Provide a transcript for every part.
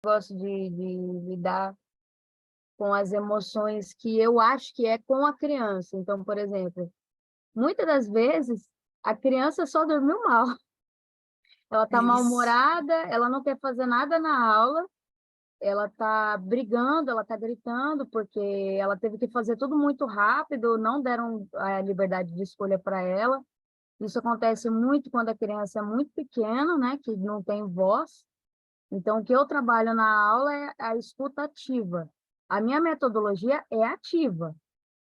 gosto de lidar com as emoções que eu acho que é com a criança. Então, por exemplo, muitas das vezes a criança só dormiu mal. Ela É está isso. mal-humorada, ela não quer fazer nada na aula, ela está brigando, ela está gritando, porque ela teve que fazer tudo muito rápido, não deram a liberdade de escolha para ela. Isso acontece muito quando a criança é muito pequena, né, que não tem voz. Então, o que eu trabalho na aula é a escuta ativa. A minha metodologia é ativa.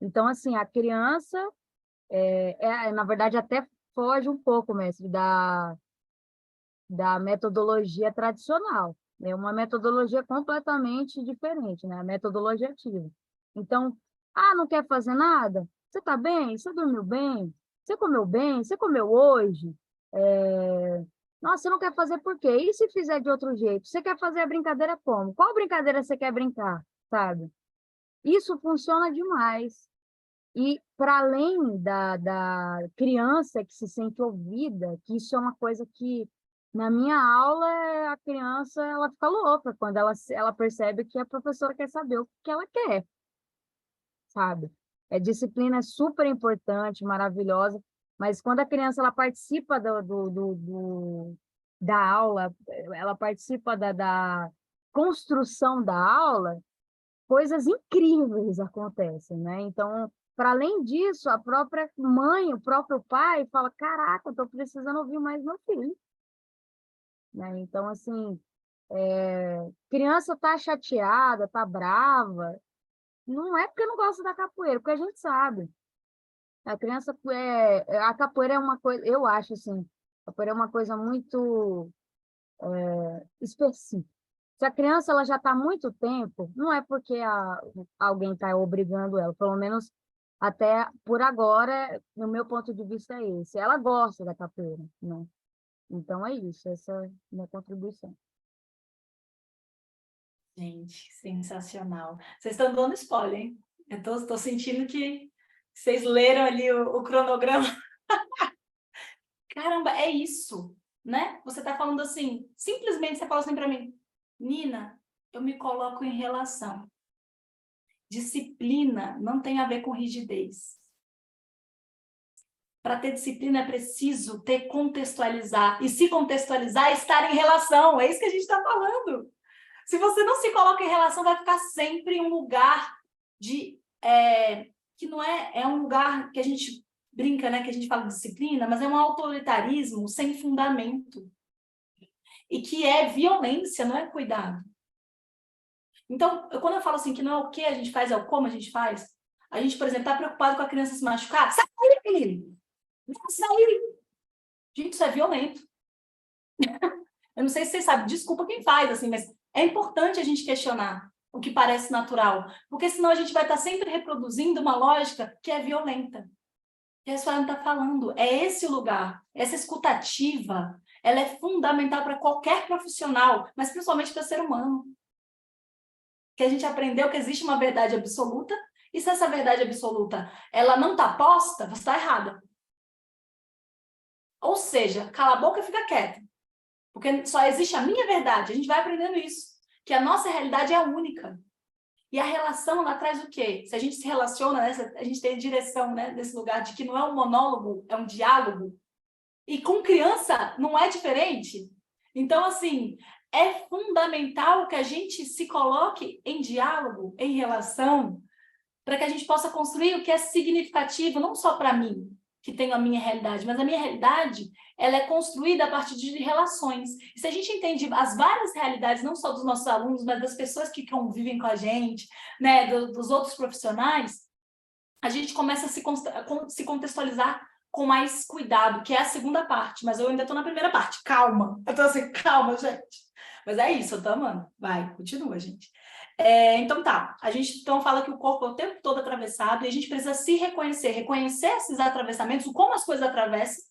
Então, assim, a criança, na verdade, até foge um pouco, mestre, da metodologia tradicional. É uma metodologia completamente diferente, né? A metodologia ativa. Então, não quer fazer nada? Você está bem? Você dormiu bem? Você comeu bem? Você comeu hoje? Nossa, você não quer fazer por quê? E se fizer de outro jeito? Você quer fazer a brincadeira como? Qual brincadeira você quer brincar? Sabe? Isso funciona demais. E para além da criança que se sente ouvida, que isso é uma coisa que na minha aula a criança ela fica louca quando ela percebe que a professora quer saber o que ela quer, sabe. Disciplina é super importante, maravilhosa, mas quando a criança ela participa da aula, ela participa da construção da aula, coisas incríveis acontecem, né. Então, para além disso, a própria mãe, o próprio pai fala: "Caraca, eu estou precisando ouvir mais meu filho", né. Então, assim, criança está chateada, está brava, não é porque não gosta da capoeira, porque a gente sabe. A capoeira é uma coisa, eu acho assim, a capoeira é uma coisa muito específica. Se a criança ela já está há muito tempo, não é porque alguém está obrigando ela, pelo menos até por agora, no meu ponto de vista é esse, ela gosta da capoeira, né. Então é isso, essa é a minha contribuição. Gente, sensacional. Vocês estão dando spoiler, hein? Eu tô sentindo que vocês leram ali o cronograma. Caramba, é isso, né? Você tá falando assim, simplesmente você fala assim para mim, Nina, eu me coloco em relação. Disciplina não tem a ver com rigidez. Para ter disciplina é preciso ter contextualizar. E se contextualizar, é estar em relação. É isso que a gente está falando. Se você não se coloca em relação, vai ficar sempre em um lugar de que não é um lugar que a gente brinca, né? Que a gente fala de disciplina, mas é um autoritarismo sem fundamento e que é violência, não é cuidado. Então, quando eu falo assim que não é o que a gente faz, é o como a gente faz. A gente, por exemplo, está preocupado com a criança se machucar. Sai daí, menino! Não, sai! Gente, isso é violento. Eu não sei se vocês sabem, desculpa quem faz, assim, mas é importante a gente questionar o que parece natural, porque senão a gente vai estar sempre reproduzindo uma lógica que é violenta. E a senhora está falando, é esse o lugar, essa escutativa, ela é fundamental para qualquer profissional, mas principalmente para ser humano. Que a gente aprendeu que existe uma verdade absoluta, e se essa verdade absoluta ela não está posta, você está errada. Ou seja, cala a boca e fica quieto. Porque só existe a minha verdade. A gente vai aprendendo isso. Que a nossa realidade é única. E a relação, ela traz o quê? Se a gente se relaciona, né, a gente tem a direção, né, desse lugar de que não é um monólogo, é um diálogo. E com criança não é diferente. Então, assim, é fundamental que a gente se coloque em diálogo, em relação, para que a gente possa construir o que é significativo, não só para mim, que tenho a minha realidade, mas a minha realidade, ela é construída a partir de relações. E se a gente entende as várias realidades, não só dos nossos alunos, mas das pessoas que convivem com a gente, né, dos outros profissionais, a gente começa a se contextualizar com mais cuidado, que é a segunda parte, mas eu ainda estou na primeira parte. Calma, eu estou assim, calma, gente. Mas é isso, eu tô amando. Vai, continua, gente. Então tá, a gente então fala que o corpo é o tempo todo atravessado e a gente precisa se reconhecer, reconhecer esses atravessamentos, como as coisas atravessam,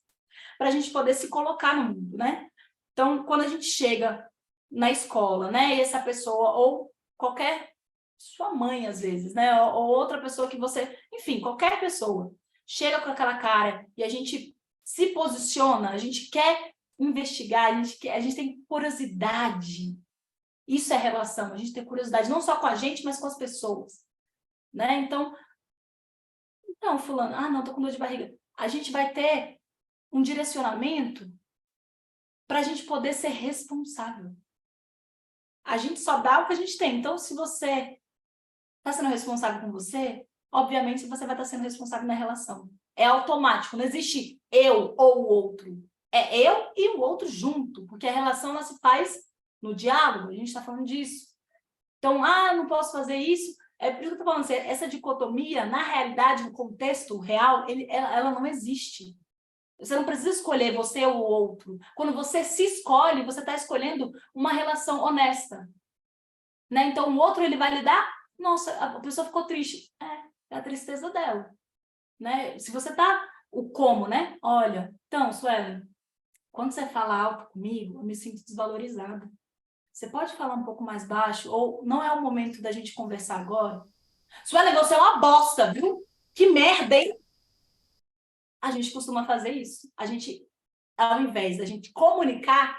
para a gente poder se colocar no mundo, né? Então, quando a gente chega na escola, né, e essa pessoa, ou qualquer, sua mãe às vezes, né, ou outra pessoa que você, enfim, qualquer pessoa, chega com aquela cara e a gente se posiciona, a gente quer investigar, a gente tem curiosidade, Isso é relação, a gente ter curiosidade, não só com a gente, mas com as pessoas, né? Então, fulano, não, tô com dor de barriga. A gente vai ter um direcionamento para a gente poder ser responsável. A gente só dá o que a gente tem. Então, se você está sendo responsável com você, obviamente você vai estar sendo responsável na relação. É automático, não existe eu ou o outro. É eu e o outro junto, porque a relação ela se faz no diálogo, a gente está falando disso. Então, não posso fazer isso. É por isso que eu estou falando, essa dicotomia, na realidade, no contexto real, ela não existe. Você não precisa escolher você ou o outro. Quando você se escolhe, você está escolhendo uma relação honesta. Né? Então, o outro ele vai lidar, nossa, a pessoa ficou triste. É a tristeza dela. Né? Se você tá, o como, né? Olha, então, Suelen, quando você fala alto comigo, eu me sinto desvalorizada. Você pode falar um pouco mais baixo? Ou não é o momento da gente conversar agora? Suelen, você é uma bosta, viu? Que merda, hein? A gente costuma fazer isso. A gente, ao invés da gente comunicar,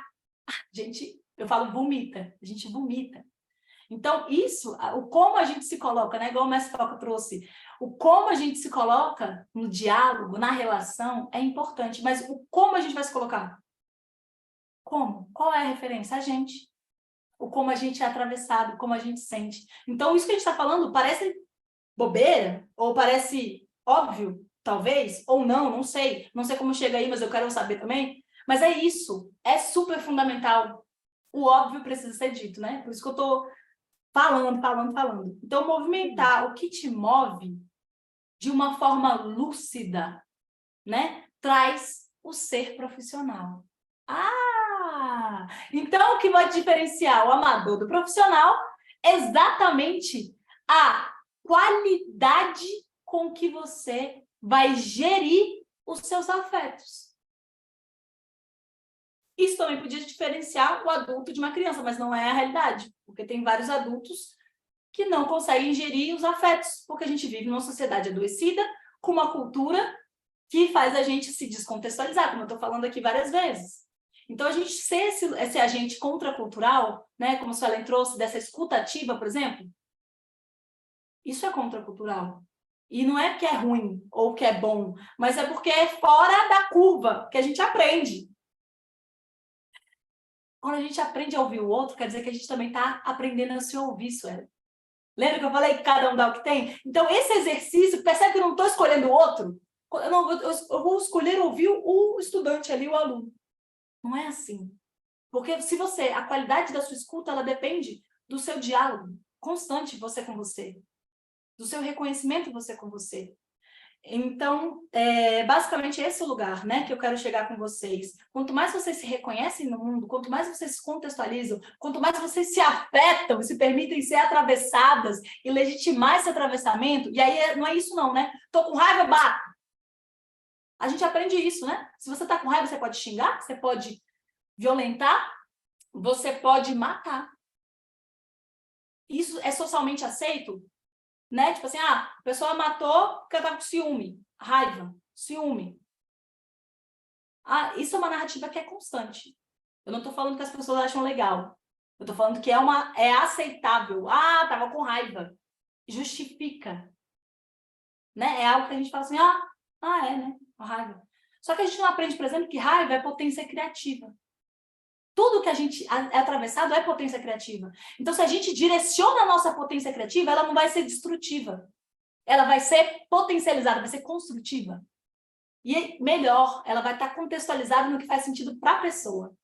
eu falo vomita. A gente vomita. Então, isso, o como a gente se coloca, né? Igual o Mestre Foca trouxe, o como a gente se coloca no diálogo, na relação, é importante. Mas o como a gente vai se colocar? Como? Qual é a referência? A gente. O como a gente é atravessado, como a gente sente. Então, isso que a gente está falando parece bobeira, ou parece óbvio, talvez, ou não, não sei. Não sei como chega aí, mas eu quero saber também. Mas é isso, é super fundamental. O óbvio precisa ser dito, né? Por isso que eu estou falando. Então, movimentar o que te move de uma forma lúcida, né? Traz o ser profissional. Então o que vai diferenciar o amador do profissional é exatamente a qualidade com que você vai gerir os seus afetos. Isso também podia diferenciar o adulto de uma criança, mas não é a realidade, porque tem vários adultos que não conseguem gerir os afetos, porque a gente vive numa sociedade adoecida, com uma cultura que faz a gente se descontextualizar, como eu estou falando aqui várias vezes. Então, a gente ser esse agente contracultural, né, como a Suelen trouxe, dessa escuta ativa, por exemplo, isso é contracultural. E não é que é ruim ou que é bom, mas é porque é fora da curva que a gente aprende. Quando a gente aprende a ouvir o outro, quer dizer que a gente também está aprendendo a se ouvir, Suelen. Lembra que eu falei que cada um dá o que tem? Então, esse exercício, percebe que eu não estou escolhendo o outro? Eu vou escolher ouvir o estudante ali, o aluno. Não é assim. Porque se a qualidade da sua escuta, ela depende do seu diálogo constante, você com você. Do seu reconhecimento, você com você. Então, basicamente esse é o lugar, né, que eu quero chegar com vocês. Quanto mais vocês se reconhecem no mundo, quanto mais vocês se contextualizam, quanto mais vocês se afetam, se permitem ser atravessadas e legitimar esse atravessamento, e aí não é isso não, né? Tô com raiva, bato. A gente aprende isso, né? Se você tá com raiva, você pode xingar, você pode violentar, você pode matar. Isso é socialmente aceito? Né? Tipo assim, a pessoa matou porque ela tá com ciúme, raiva, ciúme. Isso é uma narrativa que é constante. Eu não tô falando que as pessoas acham legal. Eu tô falando que é aceitável. Tava com raiva. Justifica. Né? É algo que a gente fala assim, né? A raiva. Só que a gente não aprende, por exemplo, que raiva é potência criativa. Tudo que a gente é atravessado é potência criativa. Então, se a gente direciona a nossa potência criativa, ela não vai ser destrutiva. Ela vai ser potencializada, vai ser construtiva. E melhor, ela vai estar contextualizada no que faz sentido para a pessoa.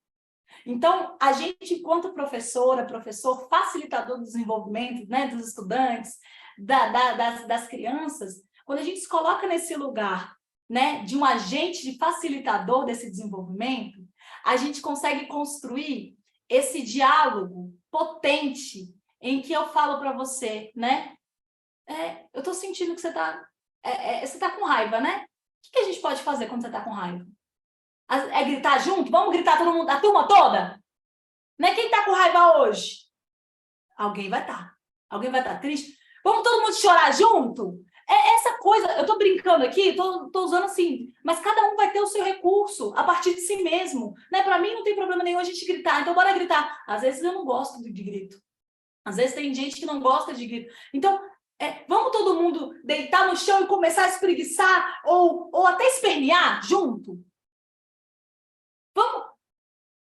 Então, a gente, enquanto professora, professor, facilitador do desenvolvimento, né, dos estudantes, das crianças, quando a gente se coloca nesse lugar, né, de um agente de facilitador desse desenvolvimento, a gente consegue construir esse diálogo potente em que eu falo para você, né? Eu estou sentindo que você está com raiva, né? O que a gente pode fazer quando você está com raiva? É gritar junto? Vamos gritar todo mundo, a turma toda? Né? Quem está com raiva hoje? Alguém vai estar. Alguém vai estar triste? Vamos todo mundo chorar junto? Essa coisa, eu tô brincando aqui, tô usando assim, mas cada um vai ter o seu recurso a partir de si mesmo, né? Para mim não tem problema nenhum a gente gritar, então bora gritar. Às vezes eu não gosto de grito. Às vezes tem gente que não gosta de grito. Então, vamos todo mundo deitar no chão e começar a espreguiçar ou até espernear junto? Vamos.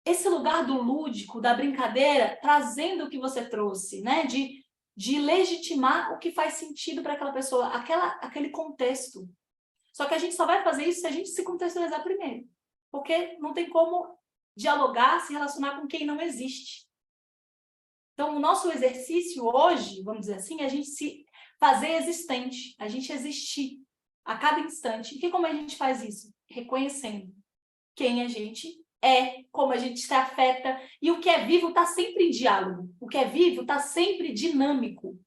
Esse lugar do lúdico, da brincadeira, trazendo o que você trouxe, né? De legitimar o que faz sentido para aquela pessoa, aquele contexto. Só que a gente só vai fazer isso se a gente se contextualizar primeiro. Porque não tem como dialogar, se relacionar com quem não existe. Então, o nosso exercício hoje, vamos dizer assim, é a gente se fazer existente, a gente existir a cada instante. E como a gente faz isso? Reconhecendo quem a gente como a gente se afeta. E o que é vivo está sempre em diálogo. O que é vivo está sempre dinâmico.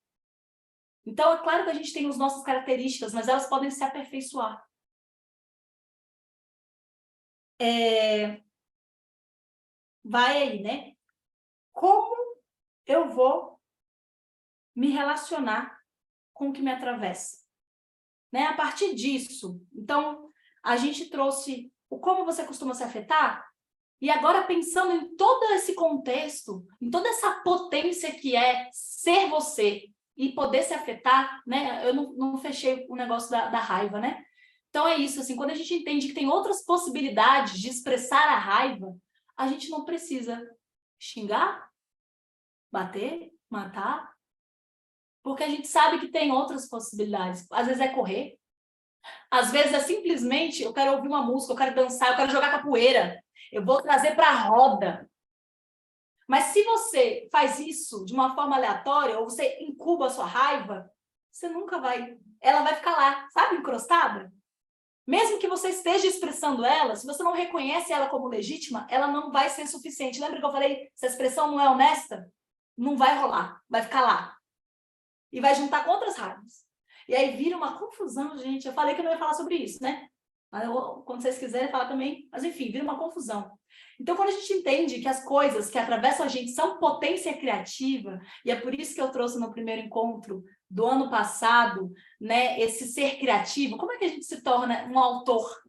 Então, é claro que a gente tem as nossas características, mas elas podem se aperfeiçoar. Vai aí, né? Como eu vou me relacionar com o que me atravessa? Né? A partir disso, então, a gente trouxe o como você costuma se afetar, e agora pensando em todo esse contexto, em toda essa potência que é ser você e poder se afetar, né? Eu não fechei o negócio da raiva, né? Então é isso, assim, quando a gente entende que tem outras possibilidades de expressar a raiva, a gente não precisa xingar, bater, matar, porque a gente sabe que tem outras possibilidades. Às vezes é correr, às vezes é simplesmente, eu quero ouvir uma música, eu quero dançar, eu quero jogar capoeira, eu vou trazer para a roda. Mas se você faz isso de uma forma aleatória, ou você incuba a sua raiva, você nunca vai... Ela vai ficar lá, sabe, encrostada? Mesmo que você esteja expressando ela, se você não reconhece ela como legítima, ela não vai ser suficiente. Lembra que eu falei, se a expressão não é honesta, não vai rolar, vai ficar lá. E vai juntar com outras raivas. E aí vira uma confusão, gente. Eu falei que eu não ia falar sobre isso, né? Mas quando vocês quiserem falar também. Mas enfim, vira uma confusão. Então, quando a gente entende que as coisas que atravessam a gente são potência criativa, e é por isso que eu trouxe no primeiro encontro do ano passado, né, esse ser criativo, como é que a gente se torna um autor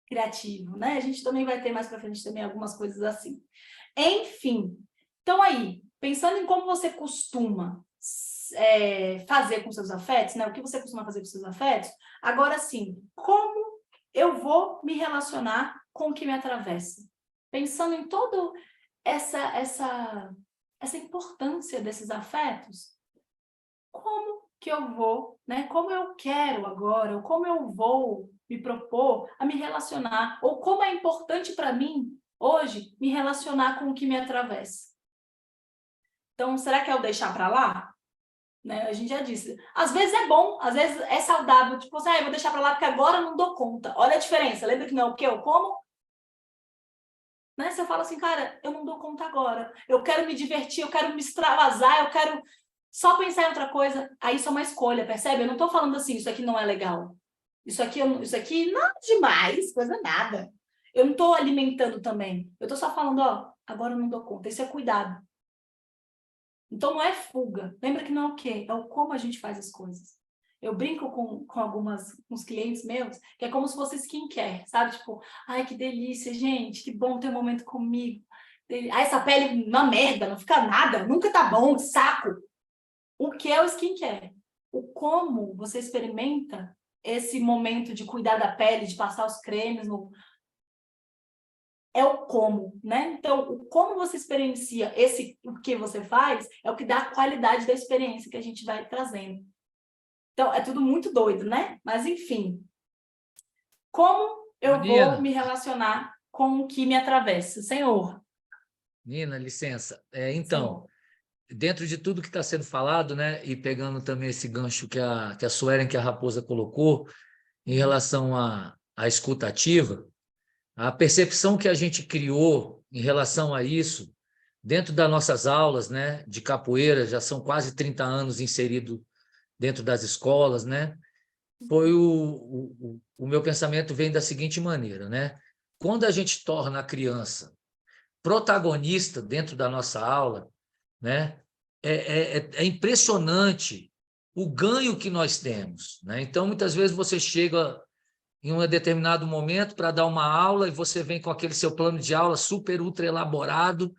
criativo, né? A gente também vai ter mais para frente também algumas coisas assim. Enfim, então aí, pensando em como você costuma fazer com seus afetos, né? O que você costuma fazer com seus afetos, agora sim, como eu vou me relacionar com o que me atravessa? Pensando em toda essa importância desses afetos, como que eu vou, né? Como eu quero agora, ou como eu vou me propor a me relacionar, ou como é importante para mim hoje me relacionar com o que me atravessa. Então, será que é eu deixar para lá? Né? A gente já disse. Às vezes é bom, às vezes é saudável, tipo assim, eu vou deixar para lá porque agora eu não dou conta. Olha a diferença, lembra que não é o que eu como? Né? Você fala assim, cara, eu não dou conta agora. Eu quero me divertir, eu quero me extravasar, eu quero só pensar em outra coisa. Aí isso é uma escolha, percebe? Eu não estou falando assim, isso aqui não é legal. Isso aqui nada demais, coisa nada. Eu não estou alimentando também. Eu estou só falando, ó, agora eu não dou conta. Isso é cuidado. Então não é fuga. Lembra que não é o quê? É o como a gente faz as coisas. Eu brinco com uns clientes meus, que é como se fosse skincare, sabe? Tipo, ai, que delícia, gente, que bom ter um momento comigo. Ai, essa pele, uma merda, não fica nada, nunca tá bom, saco. O que é o skincare? O como você experimenta esse momento de cuidar da pele, de passar os cremes é o como, né? Então, o como você experiencia o que você faz é o que dá a qualidade da experiência que a gente vai trazendo. Então, é tudo muito doido, né? Mas, enfim. Como eu vou me relacionar com o que me atravessa? Senhor. Nina, licença. Então, dentro de tudo que está sendo falado, né, e pegando também esse gancho que a Suelen, que a Raposa colocou, em relação à escuta ativa, a percepção que a gente criou em relação a isso, dentro das nossas aulas, né, de capoeira, já são quase 30 anos inserido dentro das escolas, né, foi o meu pensamento vem da seguinte maneira, né? Quando a gente torna a criança protagonista dentro da nossa aula, né, é impressionante o ganho que nós temos, né? Então, muitas vezes você chega em um determinado momento para dar uma aula e você vem com aquele seu plano de aula super ultra elaborado,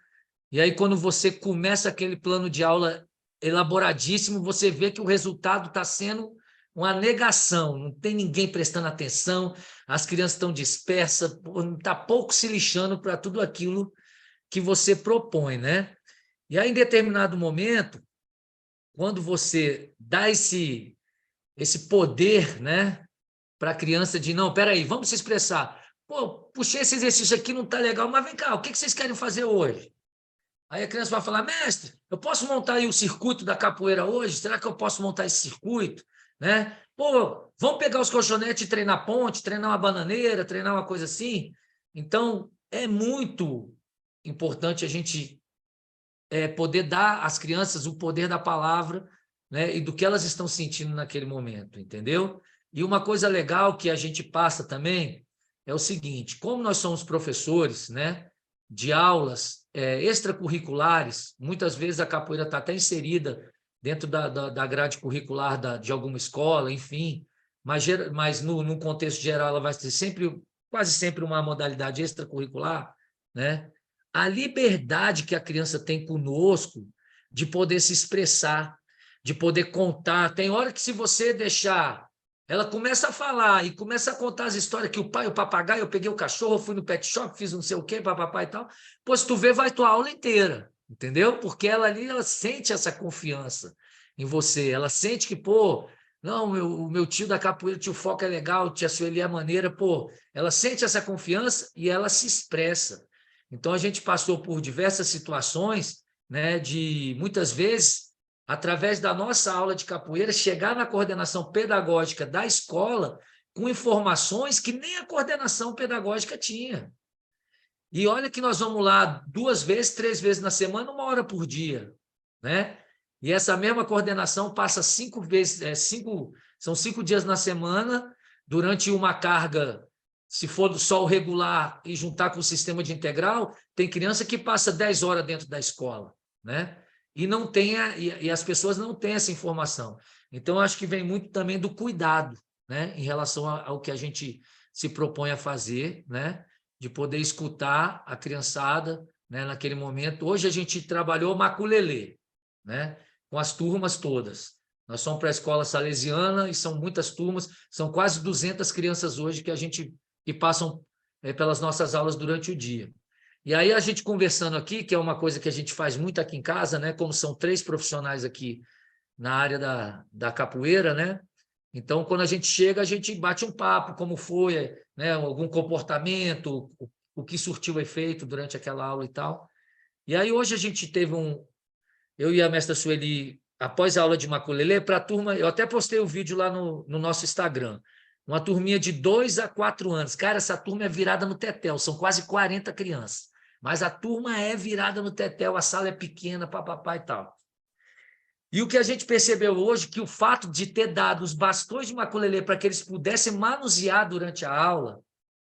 e aí quando você começa aquele plano de aula elaboradíssimo, você vê que o resultado está sendo uma negação, não tem ninguém prestando atenção, as crianças estão dispersas, está pouco se lixando para tudo aquilo que você propõe, né? E aí, em determinado momento, quando você dá esse poder, né, para a criança de, não, peraí, vamos se expressar. Pô, puxei esse exercício aqui, não está legal, mas vem cá, o que vocês querem fazer hoje? Aí a criança vai falar, mestre, eu posso montar aí o circuito da capoeira hoje? Será que eu posso montar esse circuito? Né? Pô, vamos pegar os colchonetes e treinar ponte, treinar uma bananeira, treinar uma coisa assim? Então, é muito importante a gente poder dar às crianças o poder da palavra, né, e do que elas estão sentindo naquele momento, entendeu? E uma coisa legal que a gente passa também é o seguinte, como nós somos professores, né, de aulas extracurriculares, muitas vezes a capoeira está até inserida dentro da grade curricular de alguma escola, enfim, mas no contexto geral ela vai ser quase sempre uma modalidade extracurricular, né? A liberdade que a criança tem conosco de poder se expressar, de poder contar. Tem hora que, se você deixar, ela começa a falar e começa a contar as histórias que o pai, o papagaio, eu peguei o cachorro, fui no pet shop, fiz não sei o quê, papapá e tal. Pô, se tu vê, vai tua aula inteira, entendeu? Porque ela ali, ela sente essa confiança em você. Ela sente que, pô, não, o meu tio da capoeira, tio Foca é legal, tia Sueli é maneira, pô. Ela sente essa confiança e ela se expressa. Então, a gente passou por diversas situações, né, de, muitas vezes, através da nossa aula de capoeira, chegar na coordenação pedagógica da escola com informações que nem a coordenação pedagógica tinha. E olha que nós vamos lá 2 vezes, 3 vezes na semana, 1 hora por dia, né? E essa mesma coordenação passa 5 vezes, são 5 dias na semana, durante uma carga. Se for do sol regular e juntar com o sistema de integral, tem criança que passa 10 horas dentro da escola, né? E não tem e as pessoas não têm essa informação. Então, acho que vem muito também do cuidado, né, em relação ao que a gente se propõe a fazer, né, de poder escutar a criançada, né, naquele momento. Hoje a gente trabalhou maculelê, né, com as turmas todas. Nós somos para a escola salesiana e são muitas turmas, são quase 200 crianças hoje que passam pelas nossas aulas durante o dia. E aí a gente conversando aqui, que é uma coisa que a gente faz muito aqui em casa, né? Como são 3 profissionais aqui na área da capoeira, né? Então, quando a gente chega, a gente bate um papo, como foi, né? Algum comportamento, o que surtiu efeito durante aquela aula e tal. E aí hoje a gente teve eu e a mestra Sueli, após a aula de maculelê, para a turma, eu até postei o vídeo lá no nosso Instagram, uma turminha de 2 a 4 anos. Cara, essa turma é virada no tetel, são quase 40 crianças. Mas a turma é virada no tetel, a sala é pequena, papapá e tal. E o que a gente percebeu hoje, que o fato de ter dado os bastões de maculelê para que eles pudessem manusear durante a aula,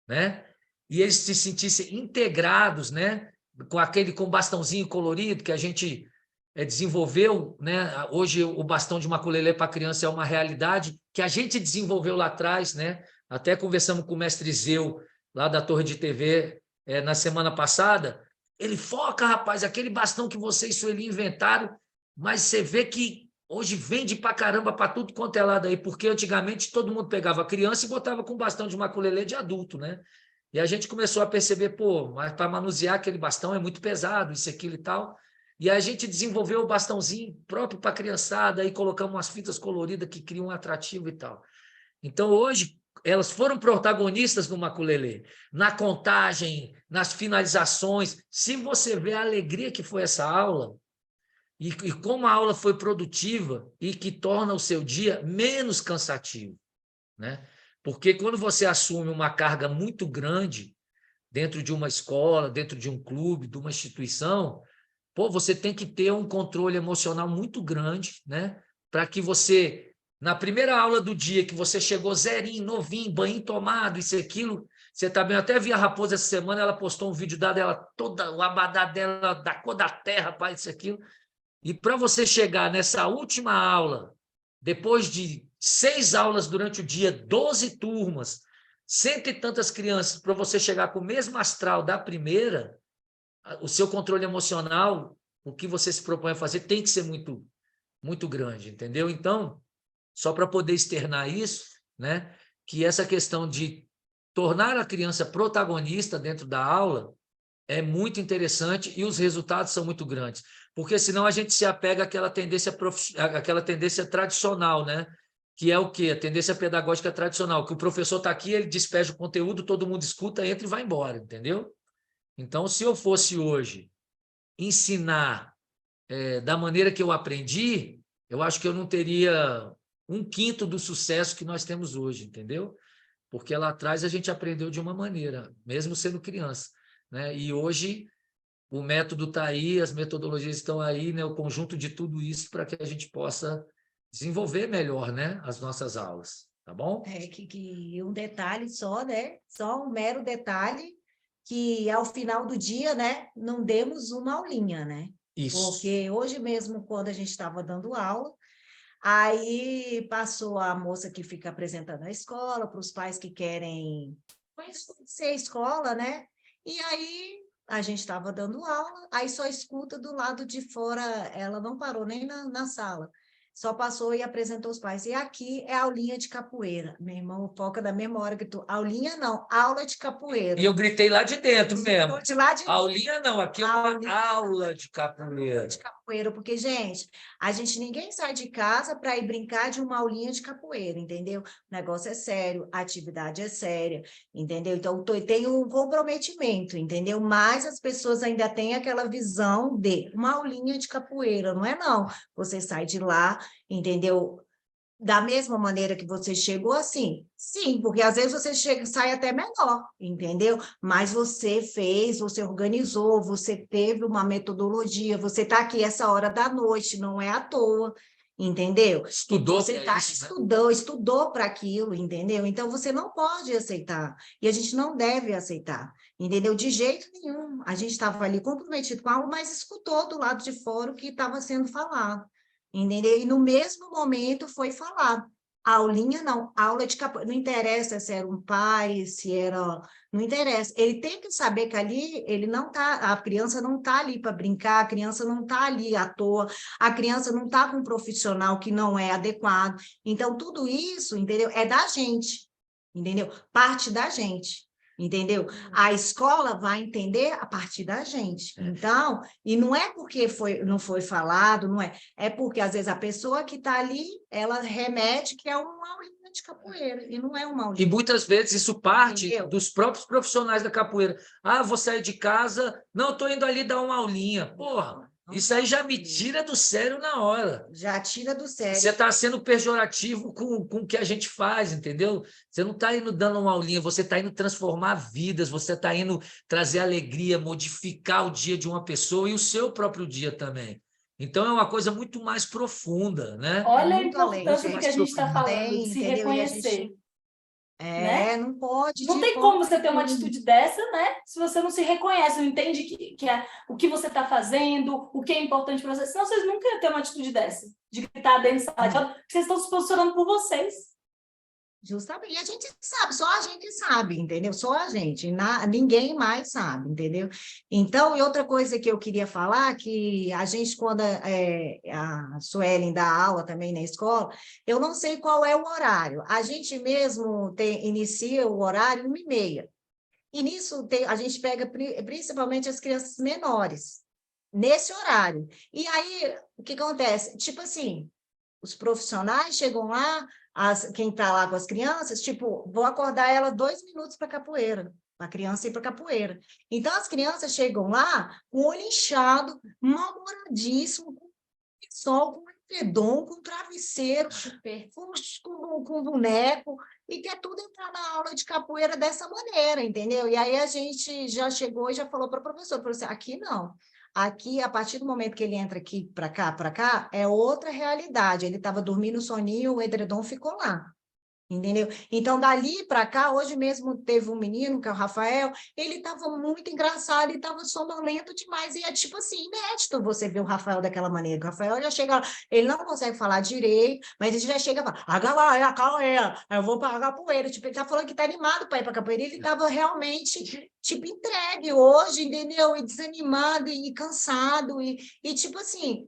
né? E eles se sentissem integrados, né? Com bastãozinho colorido que a gente desenvolveu, né? Hoje o bastão de maculelê para criança é uma realidade que a gente desenvolveu lá atrás, né? Até conversamos com o mestre Zeu, lá da Torre de TV, na semana passada. Ele foca, rapaz, aquele bastão que vocês, Sueli, inventaram, mas você vê que hoje vende pra caramba para tudo quanto é lado aí, porque antigamente todo mundo pegava a criança e botava com bastão de maculelê de adulto, né? E a gente começou a perceber, pô, mas para manusear aquele bastão é muito pesado, isso, aquilo e tal. E a gente desenvolveu o bastãozinho próprio para a criançada, aí colocamos umas fitas coloridas que criam um atrativo e tal. Então, hoje, elas foram protagonistas do maculelê, na contagem, nas finalizações. Se você vê a alegria que foi essa aula, e como a aula foi produtiva e que torna o seu dia menos cansativo, né? Porque quando você assume uma carga muito grande dentro de uma escola, dentro de um clube, de uma instituição, pô, você tem que ter um controle emocional muito grande, né? Para que você, na primeira aula do dia, que você chegou zerinho, novinho, banho tomado, isso e aquilo, você tá bem. Eu até vi a Raposa essa semana, ela postou um vídeo dela toda, o abadá dela, da cor da terra, pai, isso e aquilo. E para você chegar nessa última aula depois de 6 aulas durante o dia, 12 turmas, cento e tantas crianças, para você chegar com o mesmo astral da primeira, o seu controle emocional, o que você se propõe a fazer, tem que ser muito, muito grande, entendeu? Então, só para poder externar isso, né, que essa questão de tornar a criança protagonista dentro da aula é muito interessante e os resultados são muito grandes, porque senão a gente se apega àquela tendência tradicional, né? Que é o quê? A tendência pedagógica tradicional, que o professor está aqui, ele despeja o conteúdo, todo mundo escuta, entra e vai embora, entendeu? Então, se eu fosse hoje ensinar da maneira que eu aprendi, eu acho que eu não teria 1/5 do sucesso que nós temos hoje, entendeu? Porque lá atrás a gente aprendeu de uma maneira, mesmo sendo criança, né? E hoje o método está aí, as metodologias estão aí, né? O conjunto de tudo isso para que a gente possa desenvolver melhor, né? As nossas aulas, tá bom? Que um detalhe só, né? Só um mero detalhe, que ao final do dia, né, não demos uma aulinha, né? Isso. Porque hoje mesmo, quando a gente estava dando aula, aí passou a moça que fica apresentando a escola para os pais que querem conhecer a escola, né? E aí a gente estava dando aula, aí só escuta do lado de fora, ela não parou nem na sala, só passou e apresentou os pais. E aqui é aulinha de capoeira. Meu irmão foca da mesma hora que tu. Aulinha não, aula de capoeira. E eu gritei lá de dentro mesmo. De lá de Aulinha não, aqui é uma aula de capoeira. de capoeira, porque, gente, ninguém sai de casa para ir brincar de uma aulinha de capoeira, entendeu? O negócio é sério, a atividade é séria, entendeu? Então, tem um comprometimento, entendeu? Mas as pessoas ainda têm aquela visão de uma aulinha de capoeira, não é não. Você sai de lá, entendeu? Da mesma maneira que você chegou, assim, sim, porque às vezes você chega, sai até menor, entendeu? Mas você fez, você organizou, você teve uma metodologia, você está aqui essa hora da noite, não é à toa, entendeu? Estudou Você para tá, isso, né? estudou para aquilo, entendeu? Então você não pode aceitar, e a gente não deve aceitar, entendeu? De jeito nenhum. A gente estava ali comprometido com algo, mas escutou do lado de fora o que estava sendo falado. Entendeu? E no mesmo momento foi falado. Aulinha não, aula de capoeira. Não interessa se era um pai, se era. Não interessa. Ele tem que saber que ali ele não tá, a criança não está ali para brincar, a criança não está ali à toa, a criança não está com um profissional que não é adequado. Então, tudo isso, entendeu? É da gente, entendeu? Parte da gente. Entendeu? A escola vai entender a partir da gente. Então, e não é porque não foi falado, não é. É porque, às vezes, a pessoa que está ali, ela remete que é uma aulinha de capoeira, e não é uma E aulinha. muitas vezes isso parte Entendeu? dos próprios profissionais da capoeira. Ah, vou sair de casa, não, estou indo ali dar uma aulinha. Porra, isso aí já me tira do sério na hora. Já tira do sério. Você está sendo pejorativo com o que a gente faz, entendeu? Você não está indo dando uma aulinha, você está indo transformar vidas, você está indo trazer alegria, modificar o dia de uma pessoa e o seu próprio dia também. Então, é uma coisa muito mais profunda, né? Olha a muito além, importância do gente. que a gente está falando, Tem, de se entendeu? E a reconhecer, gente né? não pode Não de tem forma como você ter uma nenhuma. atitude dessa, né? Se você não se reconhece, não entende que é o que você está fazendo, o que é importante para você. Senão vocês nunca iam ter uma atitude dessa, de gritar dentro de sala de aula, porque vocês estão se posicionando por vocês. Justamente. E a gente sabe, só a gente sabe, entendeu? Só a gente, ninguém mais sabe, entendeu? Então, e outra coisa que eu queria falar, que a gente, quando a Suelen dá aula também na escola, eu não sei qual é o horário. A gente mesmo inicia o horário 1h30. E nisso a gente pega principalmente as crianças menores, nesse horário. E aí, o que acontece? Tipo assim, os profissionais chegam lá, quem está lá com as crianças, tipo, vou acordar ela 2 minutos para capoeira, para a criança ir para capoeira. Então, as crianças chegam lá com o olho inchado, mal-humoradíssimo, com sol, com edredom, com travesseiro, com boneco, e quer tudo entrar na aula de capoeira dessa maneira, entendeu? E aí a gente já chegou e já falou para o professor, falou assim, aqui não. Aqui, a partir do momento que ele entra aqui para cá, é outra realidade. Ele estava dormindo soninho, o edredom ficou lá. Entendeu? Então, dali para cá, hoje mesmo teve um menino, que é o Rafael, ele estava muito engraçado e estava sonolento demais. E é tipo assim, inédito você ver o Rafael daquela maneira. O Rafael já chega, ele não consegue falar direito, mas ele já chega e fala, a galera, capoeira, eu vou para a capoeira. Tipo, ele tá falando que tá animado para ir para a capoeira. Ele estava realmente, tipo, entregue hoje, entendeu? E desanimado e cansado. E tipo assim,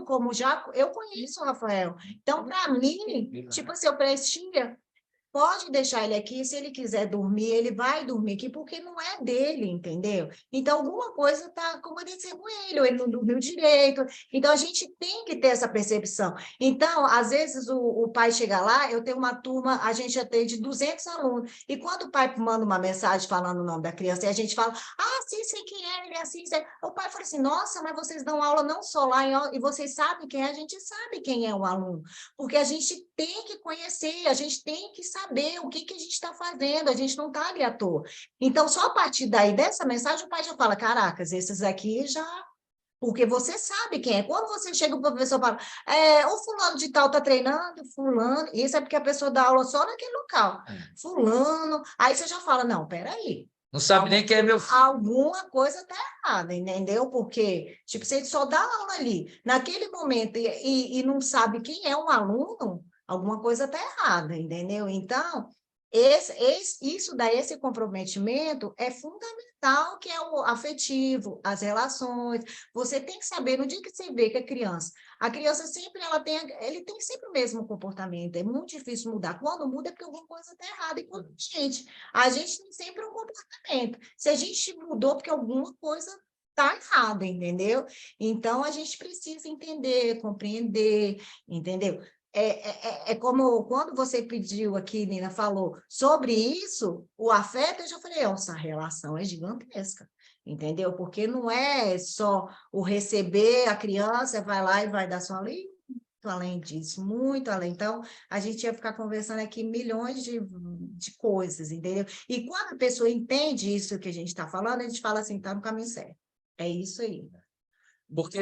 como já, eu conheço o Rafael. Então, para mim, tipo assim, eu prestia, pode deixar ele aqui, se ele quiser dormir, ele vai dormir aqui, porque não é dele, entendeu? Então, alguma coisa está acontecendo com ele, ou ele não dormiu direito. Então, a gente tem que ter essa percepção. Então, às vezes, o pai chega lá, eu tenho uma turma, a gente atende 200 alunos, e quando o pai manda uma mensagem falando o nome da criança, e a gente fala, ah, sim, sei quem é, ele é assim, sei. O pai fala assim, nossa, mas vocês dão aula não só lá, e vocês sabem quem é, a gente sabe quem é o aluno, porque a gente tem que conhecer, a gente tem que saber o que a gente está fazendo, a gente não está ali à toa. Então, só a partir daí, dessa mensagem, o pai já fala, caracas, esses aqui já... Porque você sabe quem é. Quando você chega para o professor e fala, o fulano de tal está treinando, fulano, isso é porque a pessoa dá aula só naquele local. Fulano, aí você já fala, não, peraí. Não sabe nem quem é meu filho. Alguma coisa está errada, entendeu? Porque, tipo, se ele só dá aula ali, naquele momento, e não sabe quem é um aluno, alguma coisa está errada, entendeu? Então, isso daí, esse comprometimento é fundamental, que é o afetivo, as relações. Você tem que saber, no dia que você vê que a criança sempre, ele tem sempre o mesmo comportamento, é muito difícil mudar. Quando muda é porque alguma coisa está errada. E quando a gente tem sempre um comportamento. Se a gente mudou, porque alguma coisa está errada, entendeu? Então, a gente precisa entender, compreender, entendeu? É como quando você pediu aqui, Nina, falou sobre isso, o afeto, eu já falei, essa relação é gigantesca, entendeu? Porque não é só o receber, a criança vai lá e vai dar sua aula, muito além disso, muito além. Então, a gente ia ficar conversando aqui milhões de coisas, entendeu? E quando a pessoa entende isso que a gente está falando, a gente fala assim, está no caminho certo. É isso aí. Porque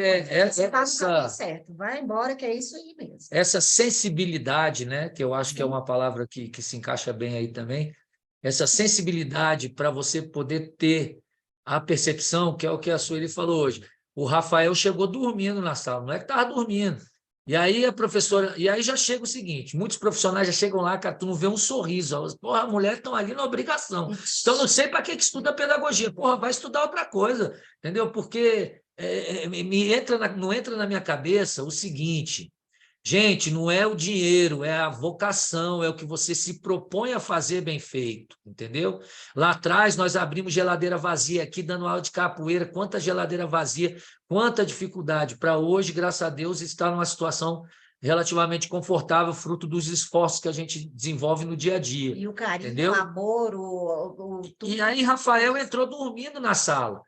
Você está no caminho certo, vai embora que é isso aí mesmo. essa sensibilidade, né, que eu acho que é uma palavra que se encaixa bem aí também, essa sensibilidade para você poder ter a percepção, que é o que a Sueli falou hoje. O Rafael chegou dormindo na sala, o moleque estava dormindo. E aí a professora, e aí já chega o seguinte, muitos profissionais já chegam lá, cara, tu não vê um sorriso, porra, a mulher estão ali na obrigação. Então não sei para que estuda pedagogia, porra, vai estudar outra coisa, entendeu? Porque não entra na minha cabeça o seguinte, gente, não é o dinheiro, é a vocação, é o que você se propõe a fazer bem feito, entendeu? Lá atrás nós abrimos geladeira vazia aqui, dando aula de capoeira, quanta geladeira vazia, quanta dificuldade. Para hoje, graças a Deus, está numa situação relativamente confortável, fruto dos esforços que a gente desenvolve no dia a dia. E o carinho, entendeu? o amor, E aí Rafael entrou dormindo na sala.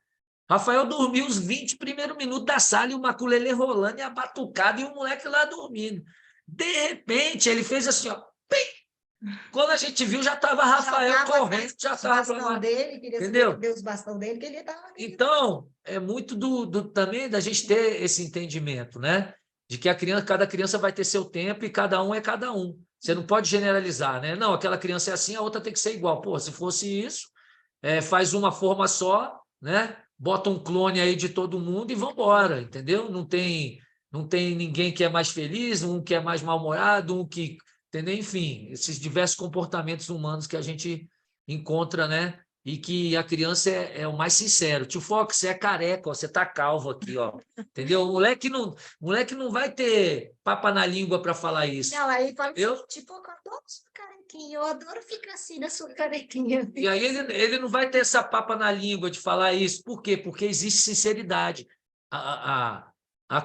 Rafael dormiu os 20 primeiros minutos da sala e o maculelê rolando e a batucada e o moleque lá dormindo. De repente, ele fez assim, ó. Pim! Quando a gente viu, já estava Rafael correndo, já estava lá. Dele, queria entendeu? saber os bastão dele, que ele estava... Então, é muito também da gente ter esse entendimento, né? De que cada criança vai ter seu tempo e cada um é cada um. Você não pode generalizar, né? Não, aquela criança é assim, a outra tem que ser igual. Pô, se fosse isso, faz uma forma só, né? Bota um clone aí de todo mundo e vamos embora, entendeu? Não tem ninguém que é mais feliz, um que é mais mal-humorado, um que... Entendeu? Enfim, esses diversos comportamentos humanos que a gente encontra, né? E que a criança é o mais sincero. Tio Fox, você é careca, ó, você tá calvo aqui, ó. Entendeu? O moleque não vai ter papa na língua para falar isso. Não, aí fala assim, tipo, eu adoro sua carequinha, eu adoro ficar assim na sua carequinha. E aí ele não vai ter essa papa na língua de falar isso. Por quê? Porque existe sinceridade. A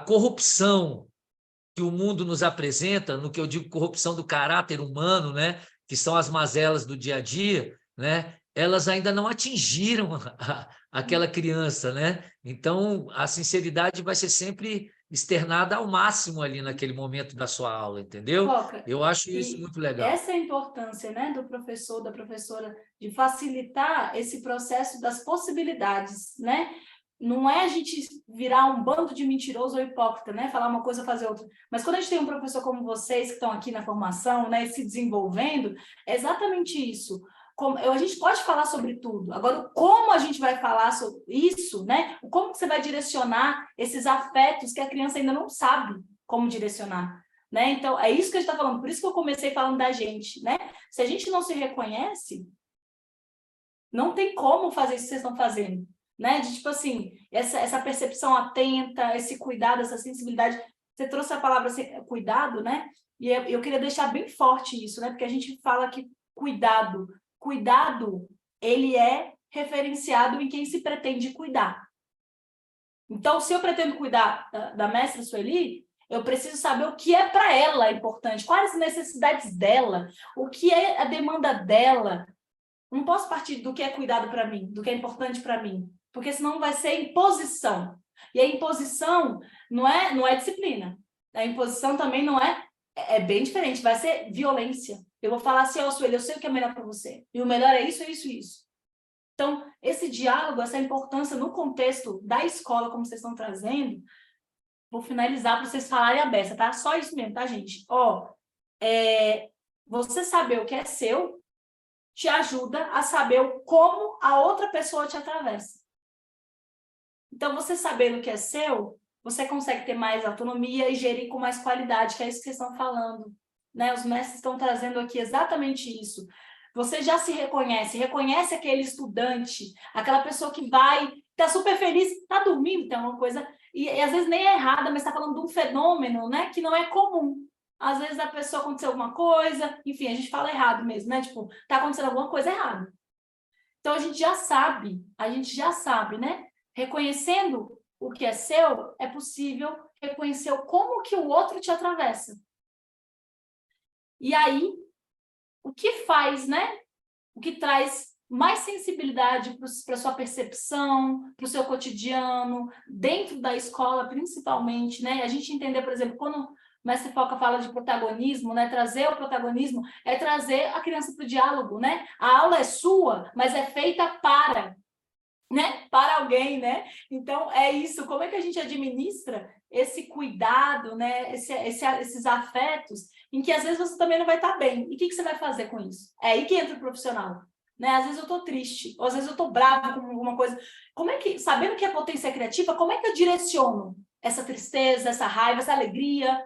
corrupção que o mundo nos apresenta, no que eu digo corrupção do caráter humano, né? Que são as mazelas do dia a dia, né? Elas ainda não atingiram aquela criança, né? Então, a sinceridade vai ser sempre externada ao máximo ali naquele momento da sua aula, entendeu? Foca, Eu acho isso muito legal. Essa é a importância, né, do professor, da professora, de facilitar esse processo das possibilidades, né? não é a gente virar um bando de mentiroso ou hipócrita, né? Falar uma coisa, fazer outra. Mas quando a gente tem um professor como vocês, que estão aqui na formação, né, se desenvolvendo, é exatamente isso. A gente pode falar sobre tudo. Agora, como a gente vai falar sobre isso, né? Como você vai direcionar esses afetos que a criança ainda não sabe como direcionar, né? Então, é isso que a gente está falando. Por isso que eu comecei falando da gente, né? Se a gente não se reconhece, não tem como fazer isso que vocês estão fazendo, né? De, tipo assim, essa percepção atenta, esse cuidado, essa sensibilidade. Você trouxe a palavra assim, cuidado, né? E eu queria deixar bem forte isso, né? Porque a gente fala que cuidado, ele é referenciado em quem se pretende cuidar. Então, se eu pretendo cuidar da mestra Sueli, eu preciso saber o que é para ela importante, quais as necessidades dela, o que é a demanda dela. Não posso partir do que é cuidado para mim, do que é importante para mim, porque senão vai ser imposição. E a imposição não é disciplina. A imposição também não é bem diferente, vai ser violência. Eu vou falar assim, ó, Sueli, eu sei o que é melhor para você. E o melhor é isso, isso e isso. Então, esse diálogo, essa importância no contexto da escola, como vocês estão trazendo, vou finalizar para vocês falarem a beça, tá? Só isso mesmo, tá, gente? Você saber o que é seu te ajuda a saber como a outra pessoa te atravessa. Então, você sabendo o que é seu, você consegue ter mais autonomia e gerir com mais qualidade, que é isso que vocês estão falando, né? Os mestres estão trazendo aqui exatamente isso. Você já se reconhece aquele estudante, aquela pessoa que tá super feliz, tá dormindo, tem uma coisa, e às vezes nem é errada, mas está falando de um fenômeno, né, que não é comum. Às vezes a pessoa aconteceu alguma coisa, enfim, a gente fala errado mesmo, né? Tipo, tá acontecendo alguma coisa errada. Então a gente já sabe, né? Reconhecendo o que é seu, é possível reconhecer como que o outro te atravessa. E aí, o que faz, né? O que traz mais sensibilidade para a sua percepção, para o seu cotidiano, dentro da escola, principalmente, né? A gente entender, por exemplo, quando o mestre Foca fala de protagonismo, né? Trazer o protagonismo é trazer a criança para o diálogo, né? A aula é sua, mas é feita para, né? Para alguém, né? Então, é isso. Como é que a gente administra esse cuidado, né? Esses afetos, em que às vezes você também não vai estar bem. E o que você vai fazer com isso? É aí que entra o profissional. Né? Às vezes eu estou triste, ou às vezes eu estou bravo com alguma coisa. Como é que, sabendo que é potência criativa, como é que eu direciono essa tristeza, essa raiva, essa alegria?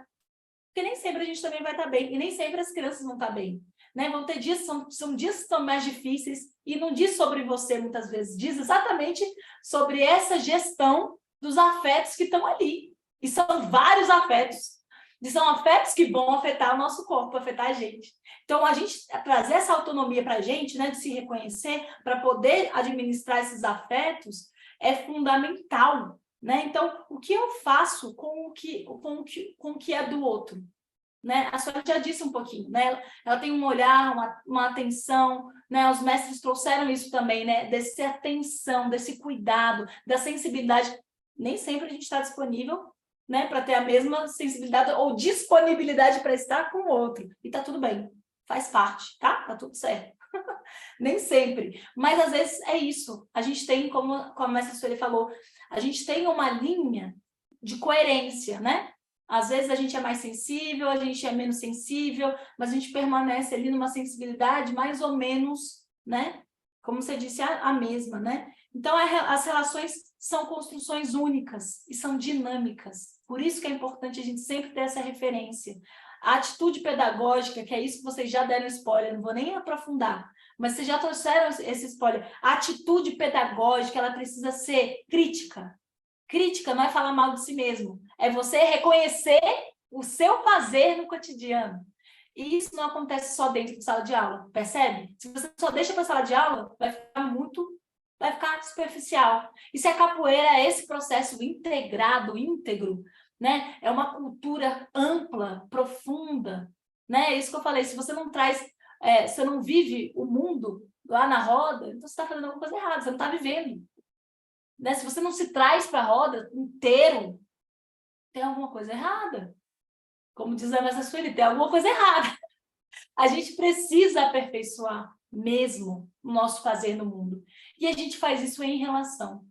Porque nem sempre a gente também vai estar bem, e nem sempre as crianças vão estar bem. Né? Vão ter dias, são dias que estão mais difíceis, e não diz sobre você muitas vezes, diz exatamente sobre essa gestão dos afetos que estão ali. E são vários afetos. E são afetos que vão afetar o nosso corpo, afetar a gente. Então, a gente trazer essa autonomia para a gente, né, de se reconhecer, para poder administrar esses afetos, é fundamental. Né? Então, o que eu faço com o que é do outro? Né? A senhora já disse um pouquinho, né? Ela tem um olhar, uma atenção, né? Os mestres trouxeram isso também, né? Dessa atenção, desse cuidado, da sensibilidade. Nem sempre a gente está disponível, né? Para ter a mesma sensibilidade ou disponibilidade para estar com o outro. E tá tudo bem, faz parte, tá? Tá tudo certo. Nem sempre. Mas às vezes é isso. A gente tem, como a mestra Sueli falou, a gente tem uma linha de coerência, né? Às vezes a gente é mais sensível, a gente é menos sensível, mas a gente permanece ali numa sensibilidade mais ou menos, né? Como você disse, a mesma, né? Então, as relações são construções únicas e são dinâmicas. Por isso que é importante a gente sempre ter essa referência. A atitude pedagógica, que é isso que vocês já deram spoiler, não vou nem aprofundar, mas vocês já trouxeram esse spoiler. A atitude pedagógica, ela precisa ser crítica. Crítica não é falar mal de si mesmo, é você reconhecer o seu fazer no cotidiano. E isso não acontece só dentro de sala de aula, percebe? Se você só deixa para a sala de aula, vai ficar superficial. E se a capoeira é esse processo integrado, íntegro, né? É uma cultura ampla, profunda, né? É isso que eu falei, se você não traz, você não vive o mundo lá na roda, então você está fazendo alguma coisa errada, você não está vivendo. Né? Se você não se traz para a roda inteiro, tem alguma coisa errada. Como diz a mestra Sueli, tem alguma coisa errada. A gente precisa aperfeiçoar mesmo o nosso fazer no mundo. E a gente faz isso em relação.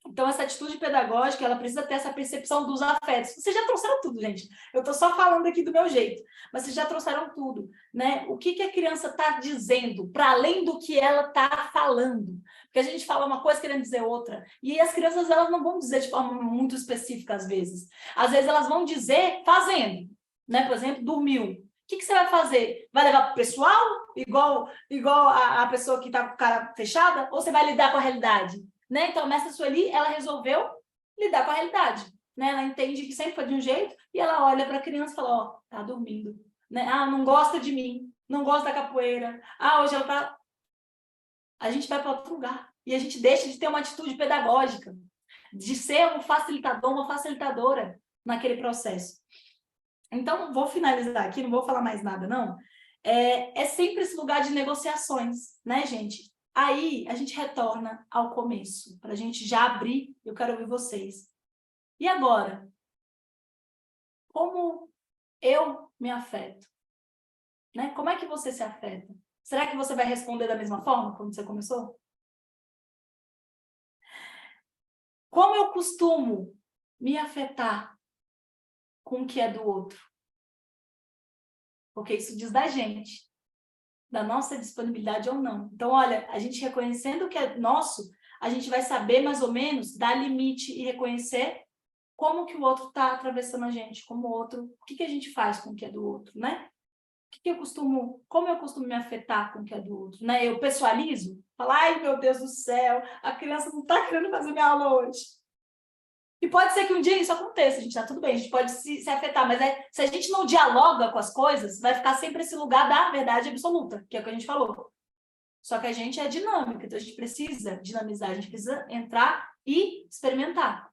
Então, essa atitude pedagógica, ela precisa ter essa percepção dos afetos. Vocês já trouxeram tudo, gente. Eu estou só falando aqui do meu jeito, mas vocês já trouxeram tudo, né? O que a criança está dizendo, para além do que ela está falando. Porque a gente fala uma coisa querendo dizer outra. E as crianças, elas não vão dizer de forma muito específica, às vezes. Às vezes, elas vão dizer fazendo, né? Por exemplo, dormiu. O que você vai fazer? Vai levar para o pessoal, igual a pessoa que está com a cara fechada? Ou você vai lidar com a realidade? Né? Então, a mestra Sueli, ela resolveu lidar com a realidade. Né? Ela entende que sempre foi de um jeito e ela olha para a criança e fala, ó, tá dormindo. Né? Ah, não gosta de mim, não gosta da capoeira. Ah, hoje ela tá... A gente vai para outro lugar. E a gente deixa de ter uma atitude pedagógica, de ser um facilitador, uma facilitadora naquele processo. Então, vou finalizar aqui, não vou falar mais nada, não. É sempre esse lugar de negociações, né, gente? Aí, a gente retorna ao começo, para a gente já abrir, eu quero ouvir vocês. E agora? Como eu me afeto? Né? Como é que você se afeta? Será que você vai responder da mesma forma como você começou? Como eu costumo me afetar com o que é do outro? Porque isso diz da gente, da nossa disponibilidade ou não. Então, olha, a gente reconhecendo o que é nosso, a gente vai saber mais ou menos dar limite e reconhecer como que o outro está atravessando a gente, como o outro, o que a gente faz com o que é do outro, né? Como eu costumo me afetar com o que é do outro, né? Eu pessoalizo, falo, ai meu Deus do céu, a criança não está querendo fazer minha aula hoje. E pode ser que um dia isso aconteça, a gente tá tudo bem, a gente pode se afetar, mas se a gente não dialoga com as coisas, vai ficar sempre esse lugar da verdade absoluta, que é o que a gente falou. Só que a gente é dinâmica, então a gente precisa dinamizar, a gente precisa entrar e experimentar.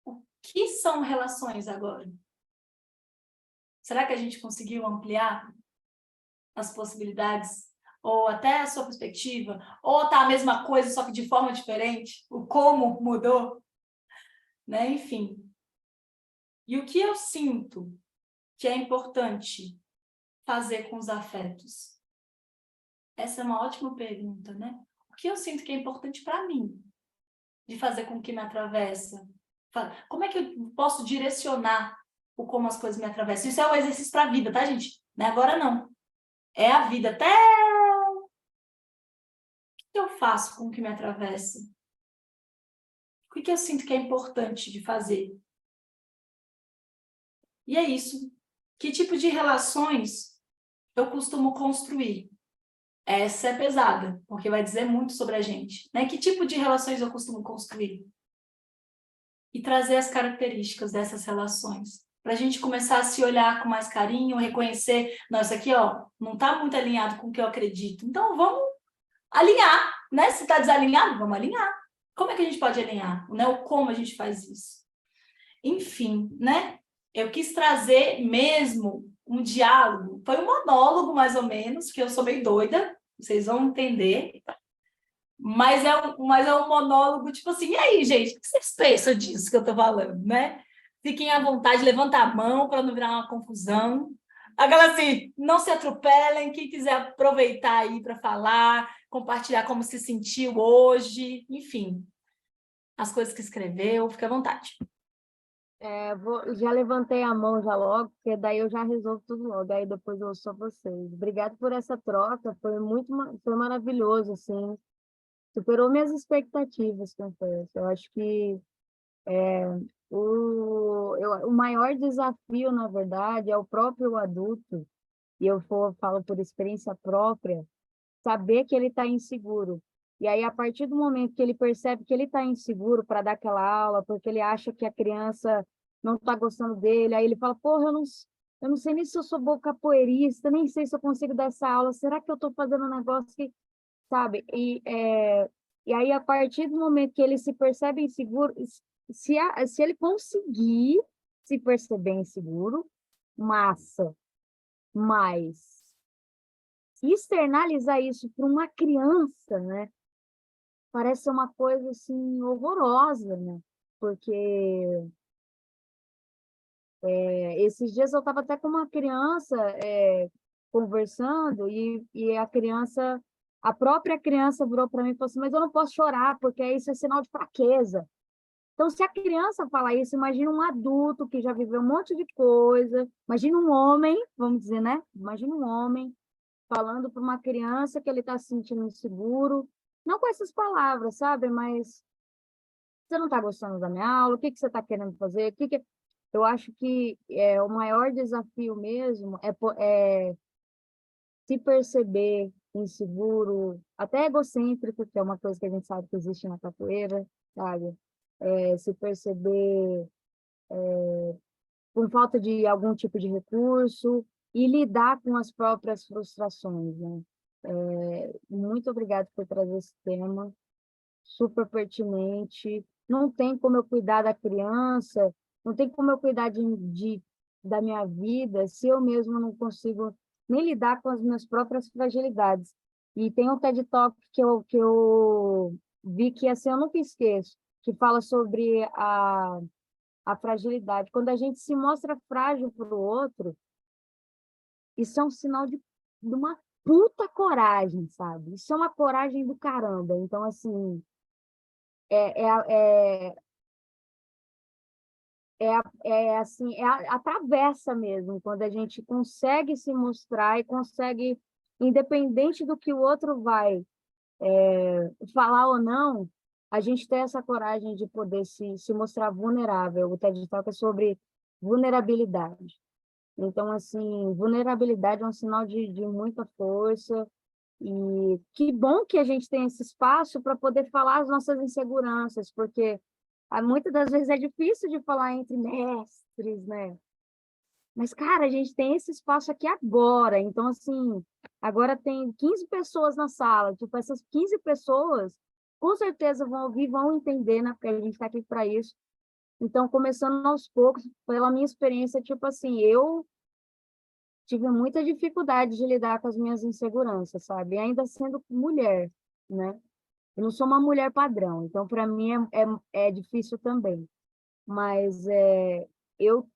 O que são relações agora? Será que a gente conseguiu ampliar as possibilidades? Ou até a sua perspectiva? Ou tá a mesma coisa, só que de forma diferente? O como mudou? Né? Enfim. E o que eu sinto que é importante fazer com os afetos? Essa é uma ótima pergunta, né? O que eu sinto que é importante para mim de fazer com que me atravessa? Como é que eu posso direcionar o como as coisas me atravessam? Isso é um exercício para a vida, tá, gente? Não é agora, não. É a vida. Até o que eu faço com o que me atravessa? O que eu sinto que é importante de fazer? E é isso. Que tipo de relações eu costumo construir? Essa é pesada, porque vai dizer muito sobre a gente, né? Que tipo de relações eu costumo construir? E trazer as características dessas relações, para a gente começar a se olhar com mais carinho, reconhecer, não, isso aqui, ó, não está muito alinhado com o que eu acredito. Então, vamos alinhar, né? Se está desalinhado, vamos alinhar. Como é que a gente pode alinhar? Né? O como a gente faz isso? Enfim, né? Eu quis trazer mesmo um diálogo. Foi um monólogo, mais ou menos, que eu sou meio doida, vocês vão entender. Mas é um monólogo, tipo assim, e aí, gente, o que vocês pensam disso que eu tô falando, né? Fiquem à vontade, levanta a mão para não virar uma confusão. Aquela assim, não se atropelem, quem quiser aproveitar aí para falar, compartilhar como se sentiu hoje, enfim, as coisas que escreveu, fique à vontade. Já levantei a mão já logo, porque daí eu já resolvo tudo logo, aí depois eu ouço só vocês. Obrigado por essa troca, foi maravilhoso, assim, superou minhas expectativas, confesso. Eu acho que o maior desafio, na verdade, é o próprio adulto, e falo por experiência própria, saber que ele está inseguro. E aí, a partir do momento que ele percebe que ele está inseguro para dar aquela aula, porque ele acha que a criança não está gostando dele, aí ele fala, porra, eu não sei nem se eu sou boa capoeirista, nem sei se eu consigo dar essa aula, será que eu estou fazendo um negócio que, sabe? E aí, a partir do momento que ele se percebe inseguro, se ele conseguir se perceber inseguro, massa, mas externalizar isso para uma criança, né? Parece ser uma coisa assim horrorosa, né? Porque esses dias eu estava até com uma criança conversando e a criança A própria criança virou para mim e falou assim, mas eu não posso chorar, porque isso é sinal de fraqueza. Então, se a criança fala isso, imagina um adulto que já viveu um monte de coisa, imagina um homem, vamos dizer, né? Imagina um homem falando para uma criança que ele está se sentindo inseguro, não com essas palavras, sabe? Mas você não está gostando da minha aula? O que que você está querendo fazer? Eu acho que o maior desafio mesmo é se perceber inseguro, até egocêntrico, que é uma coisa que a gente sabe que existe na capoeira, sabe? Se perceber com falta de algum tipo de recurso e lidar com as próprias frustrações, né? Muito obrigada por trazer esse tema, super pertinente. Não tem como eu cuidar da criança, não tem como eu cuidar da minha vida se eu mesmo não consigo nem lidar com as minhas próprias fragilidades. E tem um TED Talk que eu vi que assim, eu nunca esqueço, que fala sobre a fragilidade. Quando a gente se mostra frágil para o outro, isso é um sinal de uma puta coragem, sabe? Isso é uma coragem do caramba. Então, assim, é, é, a- é, assim, a travessa mesmo, quando a gente consegue se mostrar e consegue, independente do que o outro vai falar ou não, a gente ter essa coragem de poder se mostrar vulnerável. O TED Talk é sobre vulnerabilidade. Então, assim, vulnerabilidade é um sinal de muita força, e que bom que a gente tem esse espaço para poder falar as nossas inseguranças, porque muitas das vezes é difícil de falar entre mestres, né? Mas, cara, a gente tem esse espaço aqui agora. Então, assim, agora tem 15 pessoas na sala. Tipo, essas 15 pessoas, com certeza vão ouvir, vão entender, né? Porque a gente está aqui para isso. Então, começando aos poucos, pela minha experiência, tipo assim, eu tive muita dificuldade de lidar com as minhas inseguranças, sabe? E ainda sendo mulher, né? Eu não sou uma mulher padrão, então para mim é difícil também. Mas eu,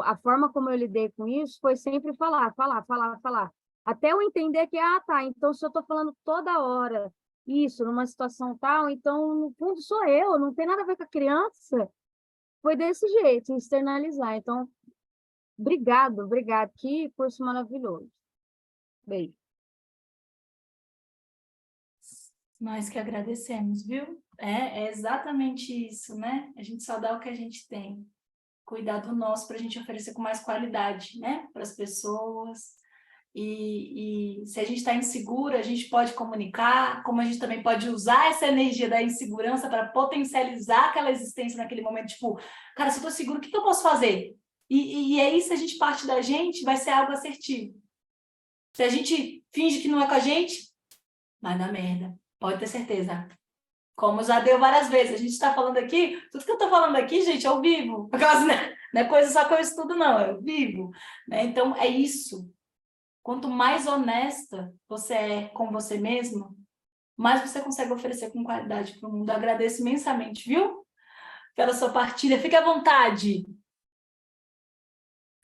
a forma como eu lidei com isso foi sempre falar, falar, falar, falar. Até eu entender que, tá, então se eu estou falando toda hora isso, numa situação tal, então no fundo sou eu, não tem nada a ver com a criança. Foi desse jeito, externalizar. Então, obrigado, obrigado. Que curso maravilhoso. Beijo. Nós que agradecemos, viu? É exatamente isso, né? A gente só dá o que a gente tem. Cuidar do nosso para a gente oferecer com mais qualidade, né? Para as pessoas. E se a gente está insegura, a gente pode comunicar, como a gente também pode usar essa energia da insegurança para potencializar aquela existência naquele momento, tipo, cara, se eu estou seguro, o que eu posso fazer? E aí, se a gente parte da gente, vai ser algo assertivo. Se a gente finge que não é com a gente, vai dar merda. Pode ter certeza. Como já deu várias vezes. A gente está falando aqui, tudo que eu estou falando aqui, gente, eu vivo. Por causa, né? Não é coisa só que eu estudo, não. Eu vivo. Né? Então, é isso. Quanto mais honesta você é com você mesmo, mais você consegue oferecer com qualidade para o mundo. Eu agradeço imensamente, viu? Pela sua partilha. Fique à vontade.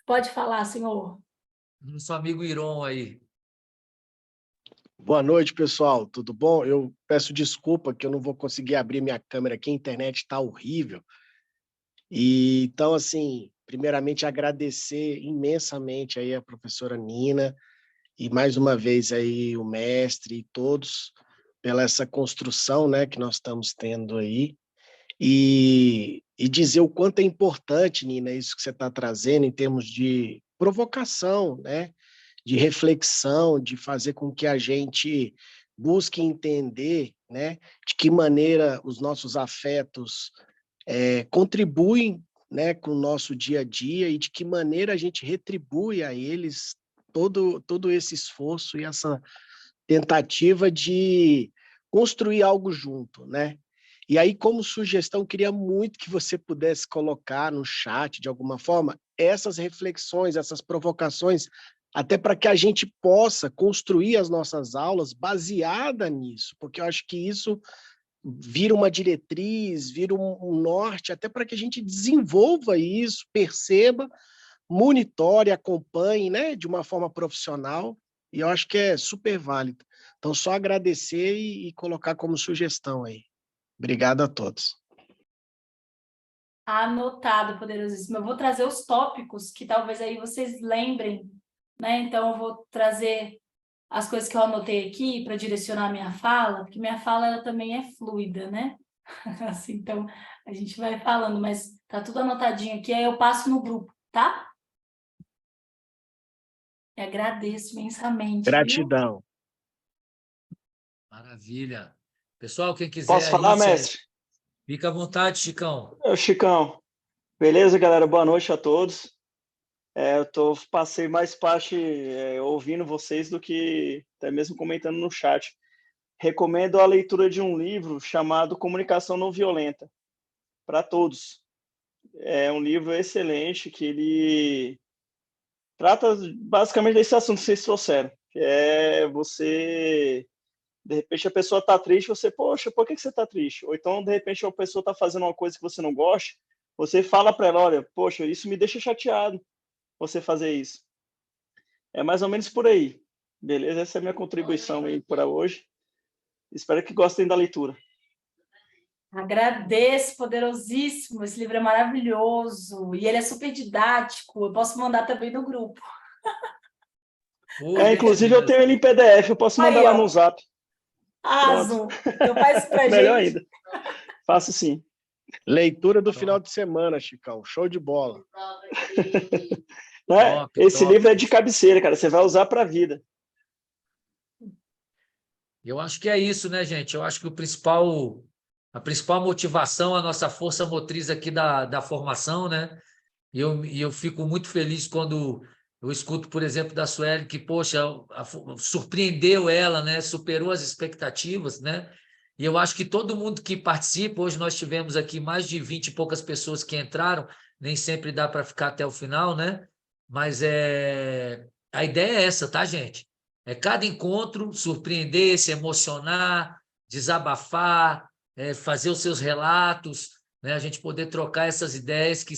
Pode falar, senhor. Nosso amigo Iron aí. Boa noite, pessoal. Tudo bom? Eu peço desculpa que eu não vou conseguir abrir minha câmera aqui, a internet está horrível. Então, assim, primeiramente agradecer imensamente aí a professora Nina e mais uma vez aí o mestre e todos pela essa construção, né, que nós estamos tendo aí. E dizer o quanto é importante, Nina, isso que você está trazendo em termos de provocação, né? De reflexão, de fazer com que a gente busque entender, né, de que maneira os nossos afetos contribuem, né, com o nosso dia a dia e de que maneira a gente retribui a eles todo esse esforço e essa tentativa de construir algo junto, né? E aí, como sugestão, queria muito que você pudesse colocar no chat, de alguma forma, essas reflexões, essas provocações, até para que a gente possa construir as nossas aulas baseada nisso, porque eu acho que isso vira uma diretriz, vira um norte, até para que a gente desenvolva isso, perceba, monitore, acompanhe, né, de uma forma profissional, E eu acho que é super válido. Então, só agradecer e colocar como sugestão aí. Obrigado a todos. Anotado, poderosíssimo. Eu vou trazer os tópicos que talvez aí vocês lembrem, né? Então, eu vou trazer as coisas que eu anotei aqui para direcionar a minha fala, porque minha fala ela também é fluida, né? Assim, então, a gente vai falando, mas tá tudo anotadinho aqui, aí eu passo no grupo, tá? E agradeço imensamente, viu? Gratidão. Maravilha. Pessoal, quem quiser Posso aí, falar, mestre? fica à vontade, Chicão. Chicão. Beleza, galera? Boa noite a todos. Passei mais parte ouvindo vocês do que até mesmo comentando no chat. Recomendo a leitura de um livro chamado Comunicação Não Violenta, para todos. É um livro excelente que ele trata basicamente desse assunto que vocês trouxeram, que é você... De repente a pessoa está triste, você, poxa, por que você está triste? Ou então, de repente, a pessoa está fazendo uma coisa que você não gosta, você fala para ela, olha, poxa, isso me deixa chateado, você fazer isso. É mais ou menos por aí. Beleza? Essa é a minha contribuição aí para hoje. Espero que gostem da leitura. Agradeço, poderosíssimo. Esse livro é maravilhoso e ele é super didático. Eu posso mandar também no grupo. Inclusive, eu tenho ele em PDF, eu posso mandar Aí, lá ó. no Zap. Azul. Então faz isso pra Melhor gente. ainda. Faço sim. Leitura do final de semana, Chicão. Show de bola. Esse top. livro é de cabeceira, cara. Você vai usar para a vida. Eu acho que é isso, né, gente? Eu acho que a principal motivação, a nossa força motriz aqui da formação, né? E eu fico muito feliz quando eu escuto, por exemplo, da Sueli, que, poxa, surpreendeu ela, né? Superou as expectativas, né? E eu acho que todo mundo que participa, hoje nós tivemos aqui mais de 20 e poucas pessoas que entraram, nem sempre dá para ficar até o final, né? Mas a ideia é essa, tá, gente? É cada encontro surpreender, se emocionar, desabafar, fazer os seus relatos, né? A gente poder trocar essas ideias que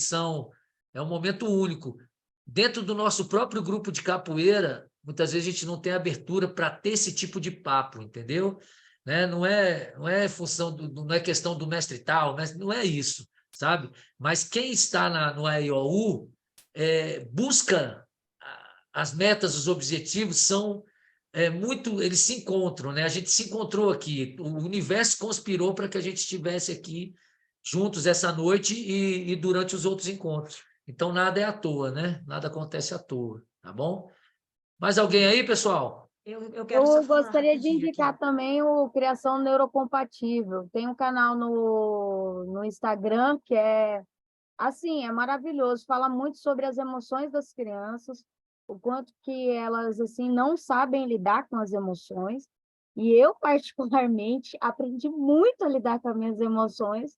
é um momento único. Dentro do nosso próprio grupo de capoeira, muitas vezes a gente não tem abertura para ter esse tipo de papo, entendeu? Né? Não é função não é questão do mestre tal, não é isso, sabe? Mas quem está no AIOU busca as metas, os objetivos são eles se encontram, né? A gente se encontrou aqui, o universo conspirou para que a gente estivesse aqui juntos essa noite e durante os outros encontros. Então, nada é à toa, né? Nada acontece à toa, tá bom? Mais alguém aí, pessoal? Eu quero só falar gostaria de rapidinho indicar aqui. também o Criação Neurocompatível. Tem um canal no Instagram que assim, é maravilhoso. Fala muito sobre as emoções das crianças, o quanto que elas assim não sabem lidar com as emoções. E eu, particularmente, aprendi muito a lidar com as minhas emoções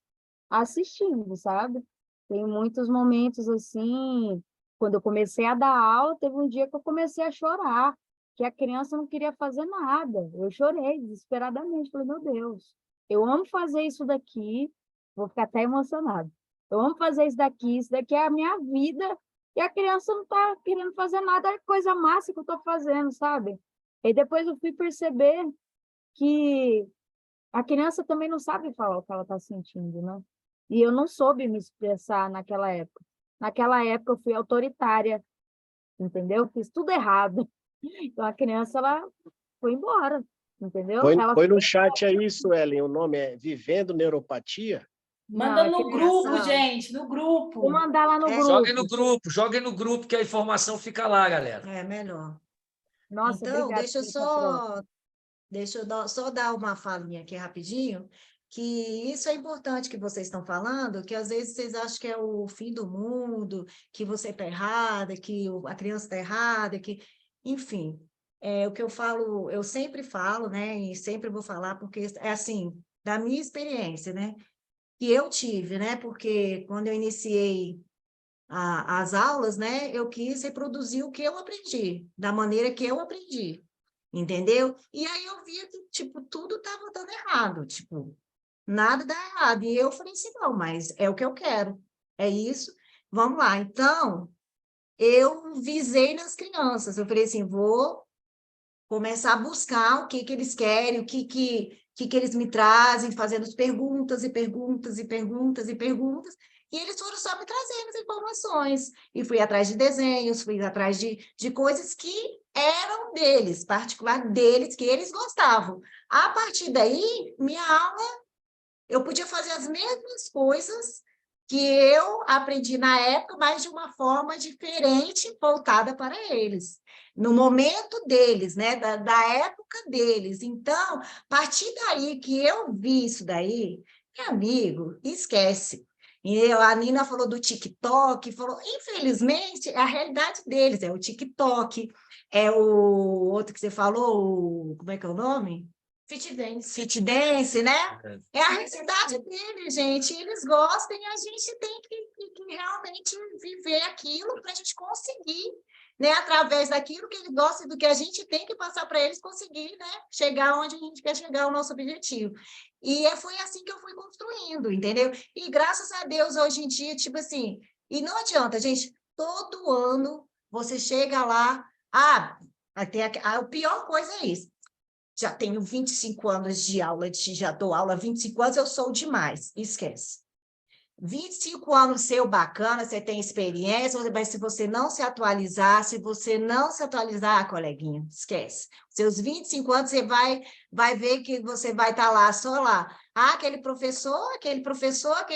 assistindo, sabe? Tem muitos momentos assim, quando eu comecei a dar aula, teve um dia que eu comecei a chorar, que a criança não queria fazer nada. Eu chorei desesperadamente, falei, meu Deus, eu amo fazer isso daqui, vou ficar até emocionada. Eu amo fazer isso daqui é a minha vida, e a criança não está querendo fazer nada, é coisa massa que eu estou fazendo, sabe? E depois eu fui perceber que a criança também não sabe falar o que ela está sentindo, né? E eu não soube me expressar naquela época. Naquela época eu fui autoritária, entendeu? Fiz tudo errado. Então a criança, ela foi embora, entendeu? Ela Põe no foi chat aí, Suelen, o nome é Vivendo Neuropatia? Manda é no grupo, criação. gente, no Vou grupo. mandar lá no Joguem no grupo que a informação fica lá, galera. É melhor. Nossa, Então, obrigada, patrão. deixa eu só dar uma falinha aqui rapidinho, que isso é importante que vocês estão falando, que às vezes vocês acham que é o fim do mundo, que você está errada, que a criança está errada, enfim, o que eu falo, eu sempre falo, né, e sempre vou falar, porque é assim, da minha experiência, né, que eu tive, né, porque quando eu iniciei as aulas, né, eu quis reproduzir o que eu aprendi, da maneira que eu aprendi, entendeu? E aí eu via que, tipo, tudo estava dando errado, tipo, nada dá errado. E eu falei assim, não, mas é o que eu quero, é isso, vamos lá. Então, eu visei nas crianças, eu falei assim, vou começar a buscar o que eles querem, o que eles me trazem, fazendo as perguntas e perguntas e perguntas e perguntas, e eles foram só me trazendo as informações. E fui atrás de desenhos, fui atrás de coisas que eram deles, particular deles, que eles gostavam. A partir daí, minha aula, eu podia fazer as mesmas coisas que eu aprendi na época, mas de uma forma diferente, voltada para eles, no momento deles, né? Da época deles. Então, a partir daí que eu vi isso daí, meu amigo, esquece. E a Nina falou do TikTok, falou, infelizmente, a realidade deles é o TikTok, é o outro que você falou, como é que é o nome? Fit dance. Fit dance, né? É a realidade deles, gente. Eles gostam e a gente tem que realmente viver aquilo para a gente conseguir, né? Através daquilo que eles gostam e do que a gente tem que passar para eles conseguir, né? Chegar onde a gente quer chegar, o nosso objetivo. E foi assim que eu fui construindo, entendeu? E graças a Deus, hoje em dia, tipo assim, e não adianta, gente, todo ano você chega lá, até a pior coisa é isso. Já tenho 25 anos de aula, já dou aula há 25 anos, eu sou demais, esquece. 25 anos seu bacana, você tem experiência, mas se você não se atualizar, coleguinha, esquece. Seus 25 anos, você vai ver que você vai estar lá, só lá. Aquele professor,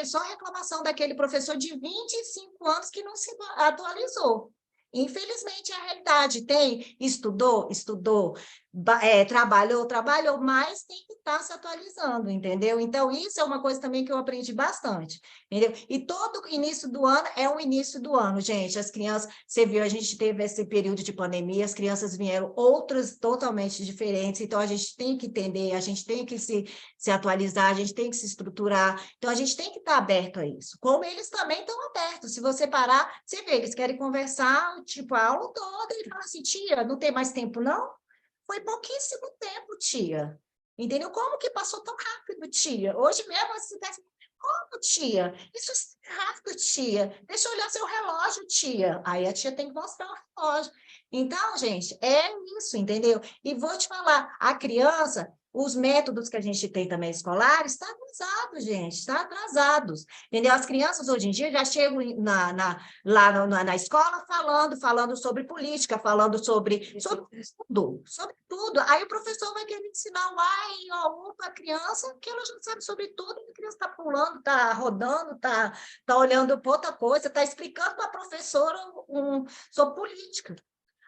só reclamação daquele professor de 25 anos que não se atualizou. Infelizmente, é a realidade tem, estudou, trabalhou, mas tem que estar se atualizando, entendeu? Então, isso é uma coisa também que eu aprendi bastante, entendeu? E todo início do ano é um início do ano, gente. As crianças, você viu, a gente teve esse período de pandemia, as crianças vieram outras totalmente diferentes, então a gente tem que entender, a gente tem que se atualizar, a gente tem que se estruturar, então a gente tem que estar aberto a isso, como eles também estão abertos. Se você parar, você vê, eles querem conversar, tipo, a aula toda, e fala assim, tia, não tem mais tempo, não? Foi pouquíssimo tempo, tia. Entendeu? Como que passou tão rápido, tia? Hoje mesmo, você tá assim, como, tia? Isso é rápido, tia. Deixa eu olhar seu relógio, tia. Aí a tia tem que mostrar o relógio. Então, gente, é isso, entendeu? E vou te falar, a criança, os métodos que a gente tem também escolares, está atrasado, gente, está atrasados. Entendeu? As crianças hoje em dia já chegam lá na escola falando sobre política, falando sobre tudo. Aí o professor vai querer ensinar o A e o U para a criança, que ela já sabe sobre tudo, a criança está pulando, está rodando, está olhando para outra coisa, está explicando para a professora sobre política.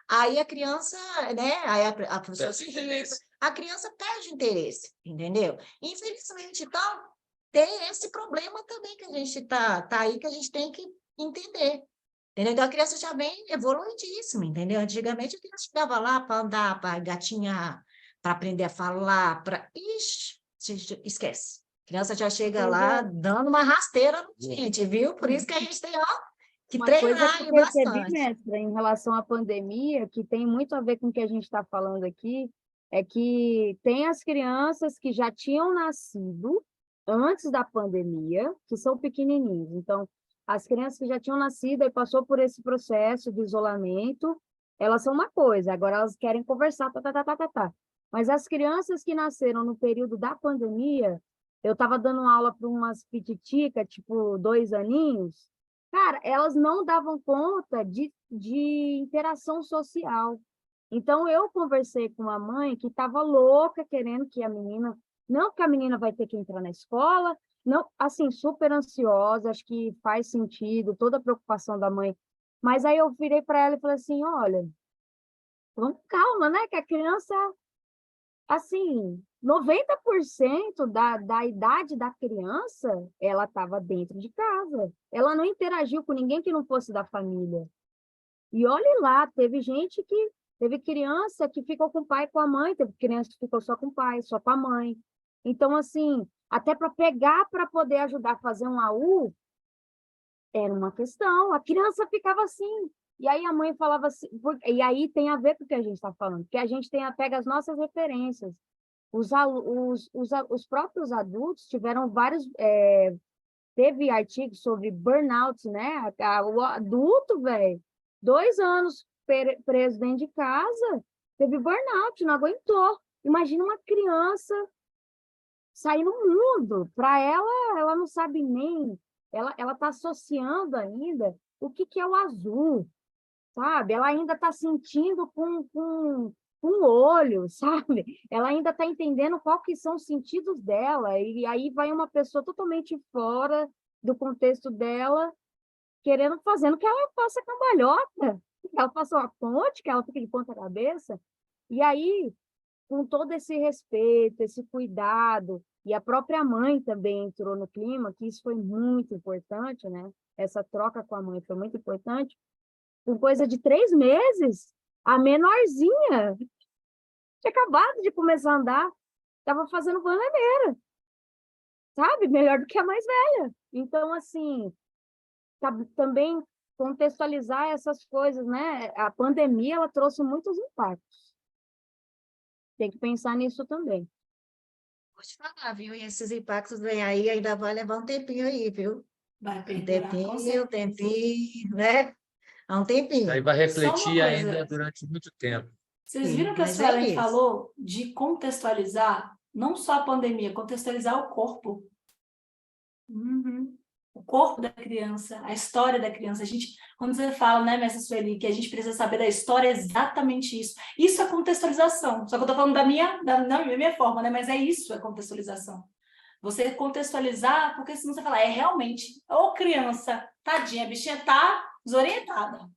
Aí a criança, né? Aí a professora se irrita, a criança perde interesse, entendeu? Infelizmente, então, tem esse problema também que a gente tá aí, que a gente tem que entender. Entendeu? Então, a criança já vem evoluidíssima, entendeu? Antigamente, a criança chegava lá para andar, para gatinhar, para aprender a falar, Ixi, esquece. A criança já chega lá dando uma rasteira no gente, viu? Por isso que a gente tem, que Uma coisa treinar que eu aí percebi, bastante. mestra, em relação à pandemia, que tem muito a ver com o que a gente está falando aqui, é que tem as crianças que já tinham nascido antes da pandemia, que são pequenininhos. Então, as crianças que já tinham nascido e passou por esse processo de isolamento, elas são uma coisa, agora elas querem conversar, tá. Mas as crianças que nasceram no período da pandemia, eu estava dando aula para umas pititicas, tipo 2 aninhos, cara, elas não davam conta de interação social. Então, eu conversei com uma mãe que estava louca, querendo que a menina... Não que a menina vai ter que entrar na escola, não, assim, super ansiosa, acho que faz sentido, toda a preocupação da mãe. Mas aí eu virei para ela e falei assim, olha, vamos calma, né? Que a criança, assim, 90% da idade da criança, ela estava dentro de casa. Ela não interagiu com ninguém que não fosse da família. E olhe lá, teve criança que ficou com o pai e com a mãe, teve criança que ficou só com o pai, só com a mãe. Então, assim, até para pegar para poder ajudar a fazer um AU, era uma questão. A criança ficava assim. E aí a mãe falava assim, e aí tem a ver com o que a gente está falando, porque a gente pega as nossas referências. Os próprios adultos tiveram vários... teve artigos sobre burnout, né? O adulto, velho, 2 anos preso dentro de casa, teve burnout, não aguentou. Imagina uma criança sair no mundo. Para ela não sabe nem. Ela está associando ainda o que é o azul, sabe? Ela ainda está sentindo com o olho, sabe? Ela ainda está entendendo qual que são os sentidos dela. E aí vai uma pessoa totalmente fora do contexto dela, fazendo que ela faça cambalhota, que ela faça uma ponte, que ela fique de ponta cabeça. E aí, com todo esse respeito, esse cuidado, e a própria mãe também entrou no clima, que isso foi muito importante, né? Essa troca com a mãe foi muito importante. Com coisa de 3 meses, a menorzinha tinha acabado de começar a andar, estava fazendo bananeira, sabe? Melhor do que a mais velha. Então, assim, também contextualizar essas coisas, né? A pandemia, ela trouxe muitos impactos. Tem que pensar nisso também. Vou te falar, viu? E esses impactos vêm aí, ainda vai levar um tempinho aí, viu? Vai Um perdurar, com tempinho, certeza. né? Há um tempinho. Aí vai Só uma refletir ainda coisa. durante muito tempo. Vocês Sim, viram que a mas é Suelen isso. falou de contextualizar, não só a pandemia, contextualizar o corpo. Uhum. O corpo da criança, a história da criança. Quando você fala, né, mestre Sueli, que a gente precisa saber da história, é exatamente isso. Isso é contextualização. Só que eu estou falando da minha forma, né? Mas é isso, é contextualização. Você contextualizar, porque senão você fala, é realmente, ô criança, tadinha, a bichinha tá desorientada.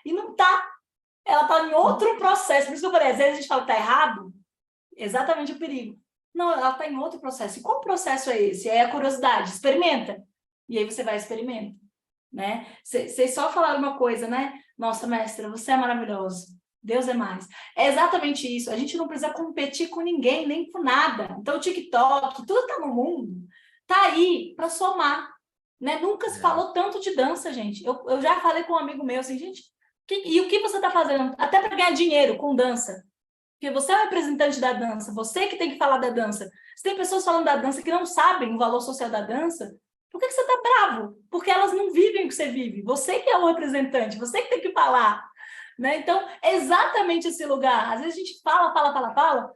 E não tá. Ela tá em outro processo. Por isso que eu falei, às vezes a gente fala que tá errado, exatamente o perigo. Não, ela está em outro processo. E qual processo é esse? É a curiosidade. Experimenta. E aí você vai e experimenta. Né? Vocês só falaram uma coisa, né? Nossa, mestra, você é maravilhoso. Deus é mais. É exatamente isso. A gente não precisa competir com ninguém, nem com nada. Então, o TikTok, tudo está no mundo, tá aí para somar. Né? Nunca se falou tanto de dança, gente. Eu já falei com um amigo meu assim, gente, e o que você está fazendo? Até para ganhar dinheiro com dança. Porque você é o representante da dança, você que tem que falar da dança. Se tem pessoas falando da dança que não sabem o valor social da dança, por que você está bravo? Porque elas não vivem o que você vive. Você que é o representante, você que tem que falar. Né? Então, é exatamente esse lugar. Às vezes a gente fala,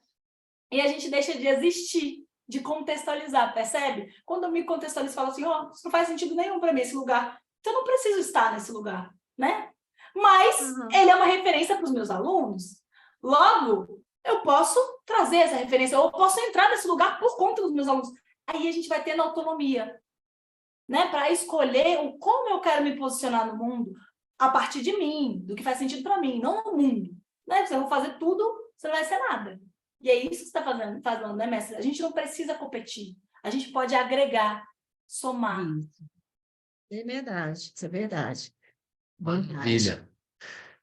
e a gente deixa de existir, de contextualizar, percebe? Quando eu me contextualizo, falo assim, ó, isso não faz sentido nenhum para mim esse lugar. Então, eu não preciso estar nesse lugar, né? Mas ele é uma referência para os meus alunos. Logo, eu posso trazer essa referência, ou eu posso entrar nesse lugar por conta dos meus alunos. Aí a gente vai tendo autonomia, né? Para escolher como eu quero me posicionar no mundo a partir de mim, do que faz sentido para mim, não no mundo. Né? Se eu vou fazer tudo, você não vai ser nada. E é isso que você está fazendo, né, mestre? A gente não precisa competir. A gente pode agregar, somar. Isso. É verdade, isso é verdade. Maravilha.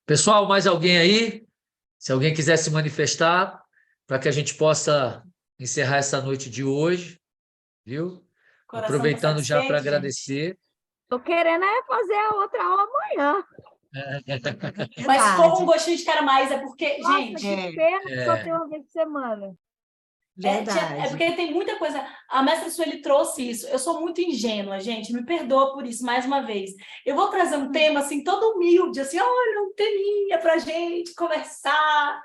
Pessoal, mais alguém aí? Se alguém quiser se manifestar, para que a gente possa encerrar essa noite de hoje, viu? Coração Aproveitando tá já para satisfeito, agradecer. Tô querendo fazer a outra aula amanhã. Mas como um gostinho de quero mais, é porque, Nossa, gente... que pena que só tem uma vez por semana. É porque tem muita coisa. A mestra Sueli trouxe isso. Eu sou muito ingênua, gente. Me perdoa por isso, mais uma vez. Eu vou trazer um tema assim, todo humilde, assim, olha, um teminha pra gente conversar.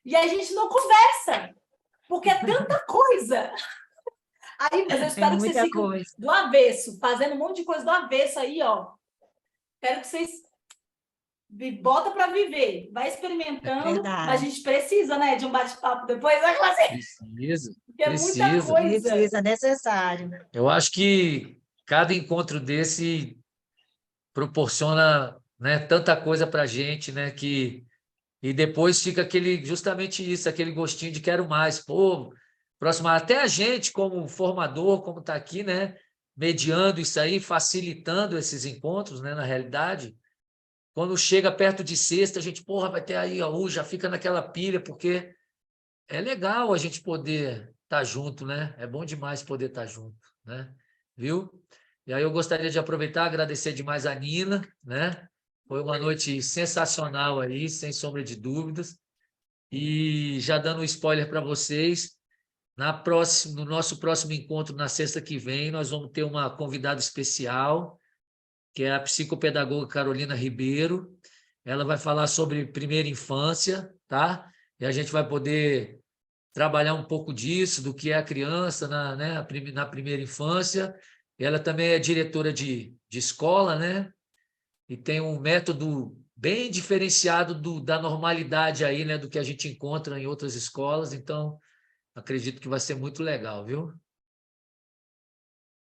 E a gente não conversa, porque é tanta coisa. Aí, mas eu espero que vocês fiquem do avesso, fazendo um monte de coisa do avesso aí, ó. Espero que vocês bota para viver, vai experimentando. A gente precisa, né, de um bate-papo depois, vai assim. Precisa. Porque é muita coisa. Precisa, necessário. Eu acho que cada encontro desse proporciona, né, tanta coisa para a gente, né, e depois fica justamente isso, aquele gostinho de quero mais. Pô, próximo, até a gente como formador, como está aqui, né, mediando isso aí, facilitando esses encontros, né, na realidade. Quando chega perto de sexta, a gente, porra, vai ter aí, ó, já fica naquela pilha, porque é legal a gente poder estar junto, né? É bom demais poder estar junto, né? Viu? E aí eu gostaria de aproveitar, agradecer demais a Nina, né? Foi uma noite sensacional aí, sem sombra de dúvidas. E já dando um spoiler para vocês, no nosso próximo encontro, na sexta que vem, nós vamos ter uma convidada especial, que é a psicopedagoga Carolina Ribeiro. Ela vai falar sobre primeira infância, tá? e a gente vai poder trabalhar um pouco disso, do que é a criança na primeira infância. Ela também é diretora de escola, né? E tem um método bem diferenciado da normalidade aí, né? Do que a gente encontra em outras escolas. Então, acredito que vai ser muito legal, viu?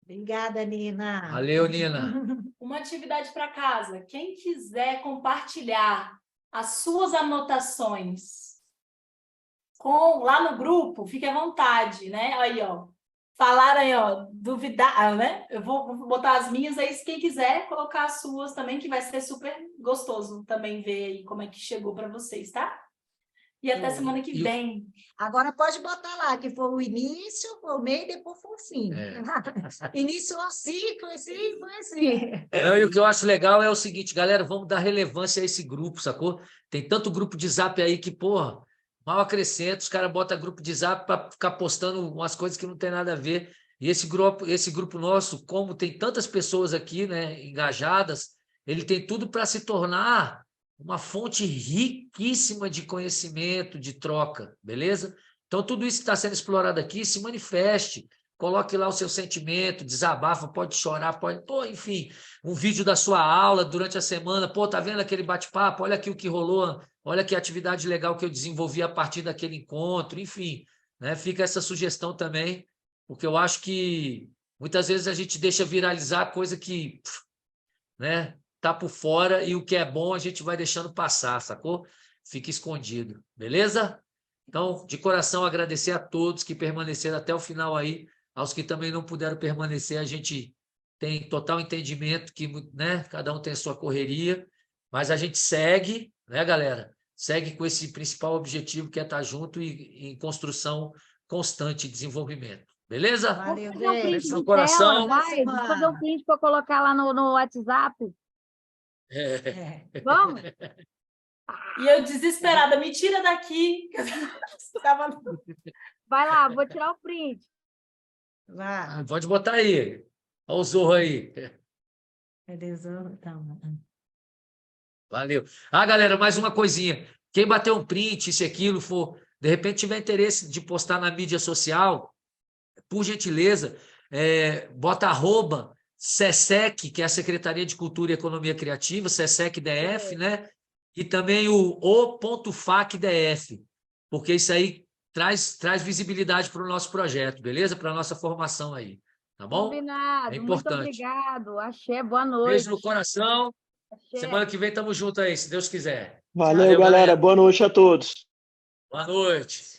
Obrigada, Nina. Valeu, Nina. Uma atividade para casa. Quem quiser compartilhar as suas anotações lá no grupo, fique à vontade, né? Aí, ó. Falaram aí, ó, duvidar, né? Eu vou botar as minhas aí, se quem quiser colocar as suas também, que vai ser super gostoso também ver aí como é que chegou para vocês, tá? E até semana que vem. Agora pode botar lá, que foi o início, foi o meio e depois foi o fim. Iniciou assim, foi assim, foi assim. E o que eu acho legal é o seguinte, galera, vamos dar relevância a esse grupo, sacou? Tem tanto grupo de zap aí que, porra, mal acrescenta, os caras botam grupo de zap para ficar postando umas coisas que não tem nada a ver. E esse grupo nosso, como tem tantas pessoas aqui, né, engajadas, ele tem tudo para se tornar uma fonte riquíssima de conhecimento, de troca, beleza? Então, tudo isso que está sendo explorado aqui, se manifeste, coloque lá o seu sentimento, desabafa, pode chorar, pode... Pô, enfim, um vídeo da sua aula durante a semana, pô, tá vendo aquele bate-papo? Olha aqui o que rolou, olha que atividade legal que eu desenvolvi a partir daquele encontro, enfim, né? Fica essa sugestão também, porque eu acho que muitas vezes a gente deixa viralizar coisa que, né, tá por fora, e o que é bom a gente vai deixando passar, sacou? Fica escondido, beleza? Então, de coração, agradecer a todos que permaneceram até o final aí, aos que também não puderam permanecer, a gente tem total entendimento que, né, cada um tem a sua correria, mas a gente segue, né, galera? Segue com esse principal objetivo, que é estar junto e em construção constante de desenvolvimento. Beleza? Valeu, Vou fazer um print gente. No de coração. tela, vai. Vou fazer um print para colocar lá no WhatsApp. Vamos? E eu desesperada, me tira daqui. Vai lá, vou tirar o print. Vai. Pode botar aí. Olha o Zorro aí. Valeu. Galera, mais uma coisinha. Quem bater um print, isso e aquilo, de repente tiver interesse de postar na mídia social, por gentileza, bota @SESEC, que é a Secretaria de Cultura e Economia Criativa, SESEC DF, né? E também o .facdf, porque isso aí traz visibilidade para o nosso projeto, beleza? Para a nossa formação aí, tá bom? Combinado. É Muito importante. obrigado. Axé, boa noite. Beijo no coração. Axé. Semana que vem estamos juntos aí, se Deus quiser. Valeu, galera. Boa noite a todos. Boa noite.